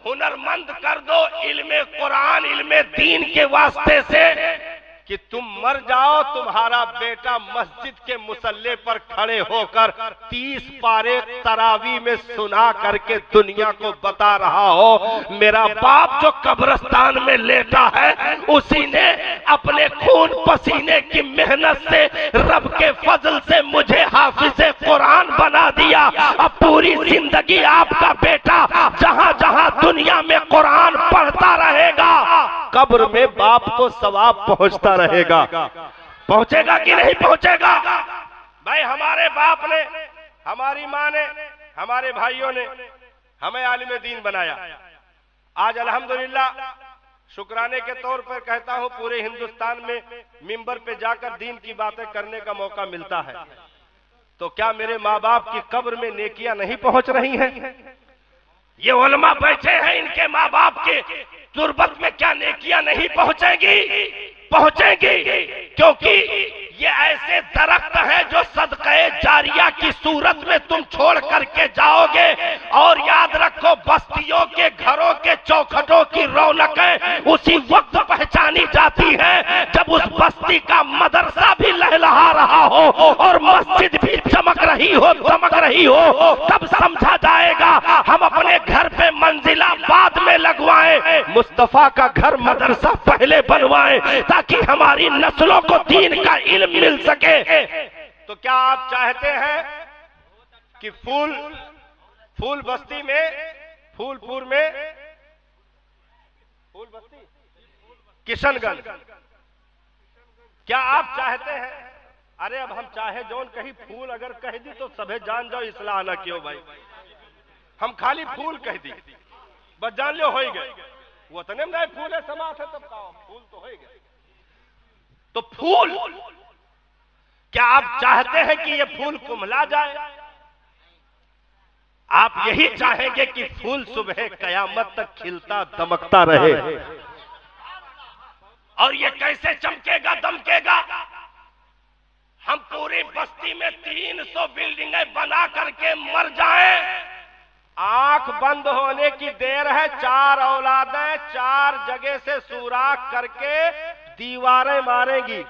हुनरमंद कर दो इल्मे कुरान, इल्मे दीन के वास्ते से कि तुम मर जाओ, तुम्हारा बेटा मस्जिद के मुसल्ले पर खड़े होकर 30 पारे तरावी में सुना करके दुनिया को बता रहा हो, मेरा बाप जो कब्रिस्तान में लेटा है उसी ने अपने खून पसीने की मेहनत से रब के फजल से मुझे हाफिज़े कुरान बना दिया। अब पूरी जिंदगी आपका बेटा जहां जहां दुनिया में कुरान पढ़ता रहेगा। कब्र में बाप को सवाब पहुंचता रहेगा। पहुंचेगा कि नहीं पहुंचेगा? भाई हमारे बाप ने, हमारी माँ ने, हमारे भाइयों ने हमें आलिम दीन बनाया। आज अल्हम्दुलिल्लाह शुक्राने के तौर पर कहता हूं, पूरे हिंदुस्तान में मिंबर पे जाकर दीन की बातें करने का मौका मिलता है। तो क्या मेरे माँ बाप की कब्र में नेकियां नहीं पहुंच रही हैं? ये उलमा बैठे हैं, इनके माँ बाप के तुरबत में क्या नेकियां नहीं पहुंचेंगी? पहुंचेंगी, क्योंकि ये ऐसे दरख्त हैं जो सदक़े जारिया की सूरत में तुम छोड़ करके जाओगे। और याद रखो, बस्तियों के घरों के चौखटों की रौनकें उसी वक्त पहचानी जाती हैं जब उस बस्ती का मदरसा भी लहलहा रहा हो और मस्जिद भी चमक रही हो, दमक रही हो। तब समझा जाएगा हम अपने घर पे मंजिला बाद में लगवाएं, मुस्तफा का घर मदरसा पहले बनवाएं, ताकि हमारी नस्लों को दीन का इल्म मिल सके। तो क्या आप चाहते हैं कि फूल बस्ती में, फूलपुर में, फूल बस्ती किशनगंज, क्या आप चाहते हैं? अरे अब हम चाहे जौन कहीं फूल अगर कह दी तो सभे जान जाओ इस्लाह ना क्यों भाई। हम खाली फूल कह दी बस जान लो हो गए, वो तो नहीं फूल है समाज है तब कहो फूल तो हो गए। तो फूल, क्या आप चाहते हैं कि ये फूल कुम्हला जाए? आप यही चाहेंगे कि फूल सुबह कयामत तक खिलता दमकता रहे। और ये कैसे चमकेगा दमकेगा? हम पूरी बस्ती में 300 बिल्डिंगें बना करके मर जाएं, आंख बंद होने की देर है, 4 औलादें 4 जगह से सुराख करके दीवारें मारेंगी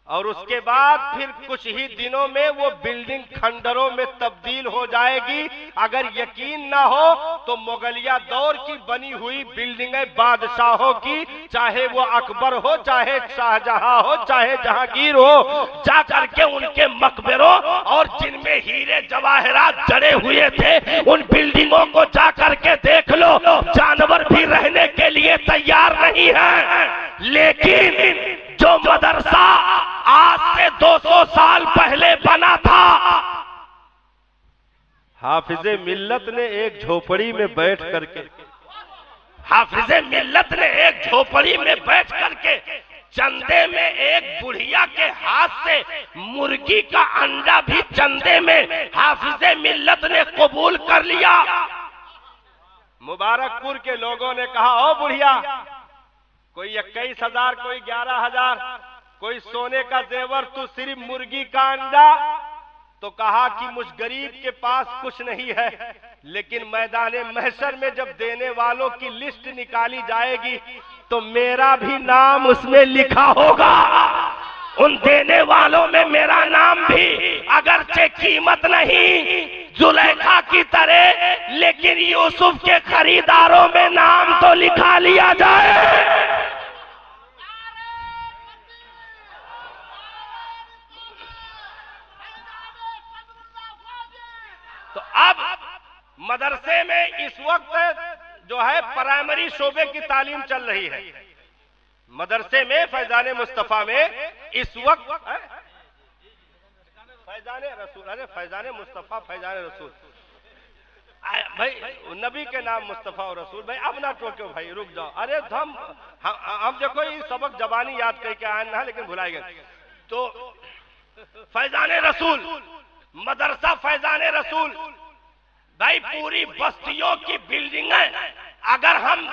और उसके बाद फिर कुछ ही दिनों में वो बिल्डिंग खंडरों में तब्दील हो जाएगी। अगर यकीन ना हो तो मुगलिया दौर की बनी हुई बिल्डिंगें बादशाहों की, चाहे वो अकबर हो, चाहे शाहजहां हो, चाहे जहांगीर हो, जा करके उनके मकबरों और जिनमें हीरे जवाहरात जड़े हुए थे उन बिल्डिंगों को जा करके देख लो। जानवर भी रहने के लिए तैयार नहीं है। लेकिन जो मदरसा आज से 200 साल पहले बना था, हाफिजे मिल्लत ने एक झोपड़ी में बैठ करके, हाफिजे मिल्लत ने एक झोपड़ी में बैठ करके चंदे में एक बुढ़िया के हाथ से मुर्गी का अंडा भी चंदे में हाफिजे मिल्लत ने कबूल कर लिया। मुबारकपुर के लोगों ने कहा, ओ बुढ़िया, कोई 21,000, कोई 11,000, कोई सोने का जेवर, तू सिर्फ मुर्गी का अंडा। तो कहा कि मुझ गरीब के पास कुछ नहीं है, लेकिन मैदाने महशर में जब देने वालों की लिस्ट निकाली जाएगी तो मेरा भी नाम उसमें लिखा होगा। उन देने वालों में मेरा नाम भी, अगरचे कीमत नहीं जुलेखा की तरह, लेकिन यूसुफ के खरीदारों में नाम तो लिखा लिया जाए। तो अब मदरसे में इस वक्त जो है प्राइमरी शोबे की तालीम चल रही है। मदरसे में फैजाने मुस्तफा में इस वक्त फैजाने रसूल, अरे फैजाने मुस्तफा फैजाने रसूल भाई, नबी के नाम मुस्तफा और रसूल भाई, अब ना टोको भाई, रुक जाओ। अरे हम देखो ये सबक जबानी याद करके आए ना, लेकिन भुलाए गए। तो फैजाने रसूल, मदरसा फैजाने रसूल भाई, पूरी बस्तियों की बिल्डिंगें अगर हम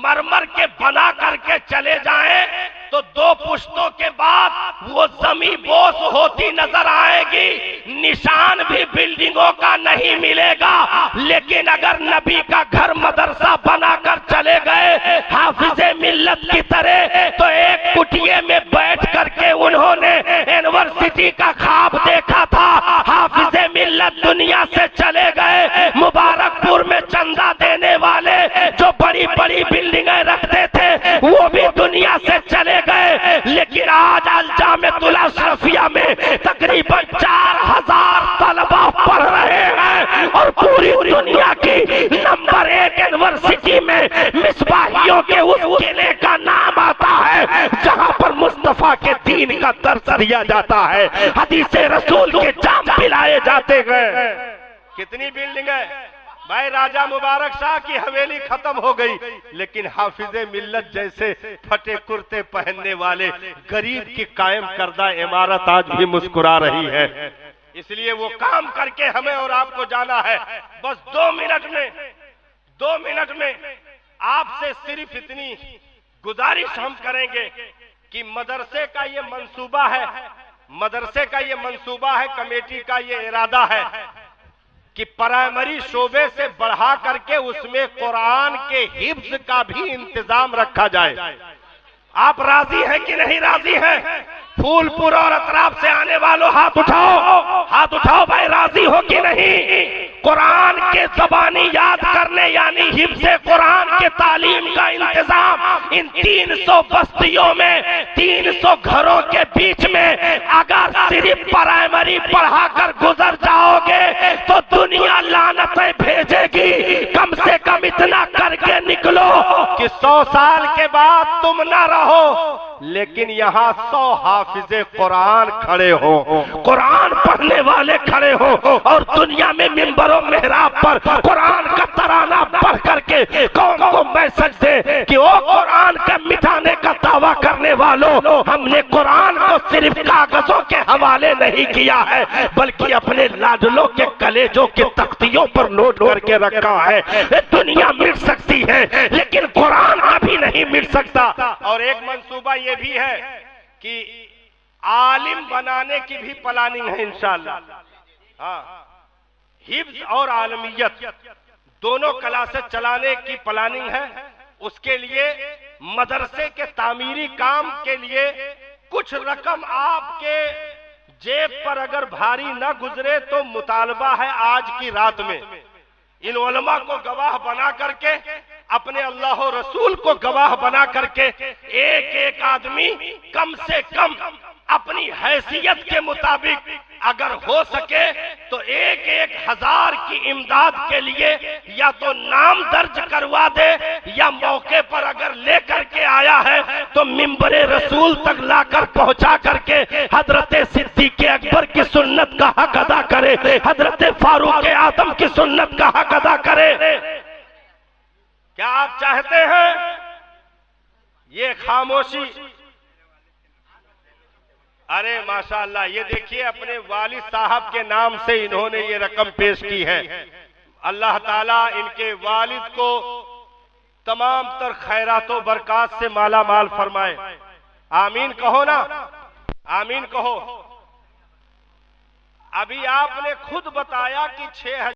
मरमर के बना करके चले जाएं तो 2 पुश्तों के बाद वो जमी बोस होती नजर आएगी, निशान भी बिल्डिंगों का नहीं मिलेगा। लेकिन अगर नबी का घर मदरसा बनाकर चले गए हाफिजे मिल्लत की तरह, तो एक कुटिये में बैठ करके उन्होंने यूनिवर्सिटी का ख्वाब देखा था। हाफिजे मिल्लत दुनिया से चले गए, मुबारकपुर में चंदा देने वाले जो बड़ी बड़ी बिल्डिंगें रखते थे वो भी दुनिया से चले गए। लेकिन आज अल-जामिअतुल अशरफिया में तकरीबन 4,000 तलबा पढ़ रहे हैं और पूरी दुनिया की नंबर 1 यूनिवर्सिटी में मिसबाहियों के उस किले का नाम आता है जहां पर मुस्तफा के दीन का दर्स दिया जाता है, हदीस रसूल के जाम पिलाए जाते हैं। कितनी बिल्डिंग है भाई, राजा मुबारक शाह की हवेली खत्म हो गई, लेकिन हाफिजे मिल्लत जैसे फटे कुर्ते पहनने वाले गरीब की कायम करदा इमारत आज भी मुस्कुरा रही है। इसलिए वो काम करके हमें और आपको जाना है। बस 2 मिनट में आपसे सिर्फ इतनी गुजारिश हम करेंगे कि मदरसे का ये मंसूबा है, कमेटी का ये इरादा है कि प्राइमरी शोबे से बढ़ा करके उसमें कुरान के हिफ्ज का भी इंतजाम रखा जाए। आप राजी हैं कि नहीं राजी हैं? फूलपुर और अतराफ से आने वालों हाथ उठाओ भाई, राजी हो कि नहीं? कुरान के ज़बानी याद करने यानी हिफ्ज़ कुरान के तालीम का इंतजाम इन 300 बस्तियों में 300 घरों के बीच में अगर सिर्फ प्राइमरी पढ़ाकर गुजर जाओगे तो दुनिया लानतें भेजेगी। कम से कम इतना करके निकलो कि 100 साल के बाद तुम ना रहो, लेकिन यहाँ 100 हाफिजे कुरान खड़े हो, कुरान पढ़ने वाले खड़े हो और दुनिया में मिंबरों मेहराब पर कुरान का तराना पढ़ करके कौन को मैसेज दे कि वो कुरान का मिटाने का दावा करने वालों, हमने कुरान को सिर्फ कागजों के हवाले नहीं किया है बल्कि अपने लाडलों के कलेजों के तख्तियों पर नोट करके रखा है। दुनिया मिट सकती है लेकिन कुरान अभी नहीं मिट सकता। और एक मंसूबा ये भी है कि आलिम बनाने की भी प्लानिंग है इंशाअल्लाह। हाँ, हिफ्ज और आलमियत दोनों क्लासेस चलाने की प्लानिंग है। उसके लिए मदरसे के तामीरी काम के लिए कुछ रकम आपके जेब पर अगर भारी न गुजरे तो मुतालबा है आज की रात में इन उलमा को गवाह बना करके, अपने अल्लाह और रसूल को गवाह बना करके एक एक आदमी कम से कम अपनी हैसियत के मुताबिक अगर हो सके तो 1,000 की इमदाद के लिए या तो नाम दर्ज करवा दे या मौके पर अगर लेकर के आया है तो मिंबरे रसूल तक लाकर पहुंचा करके हजरत सिद्दीक़ अकबर की सुन्नत का हक अदा करे, हजरत फारूक आजम की सुन्नत का हक अदा करे। क्या आप चाहते हैं ये खामोशी? अरे माशाअल्लाह, ये देखिए अपने वालिद साहब के नाम से इन्होंने ये रकम पेश की है। अल्लाह ताला इनके वालिद को तमाम तर खैरातों बरकत से माला माल फरमाए। आमीन कहो ना, आमीन कहो। अभी आपने खुद बताया कि 6,000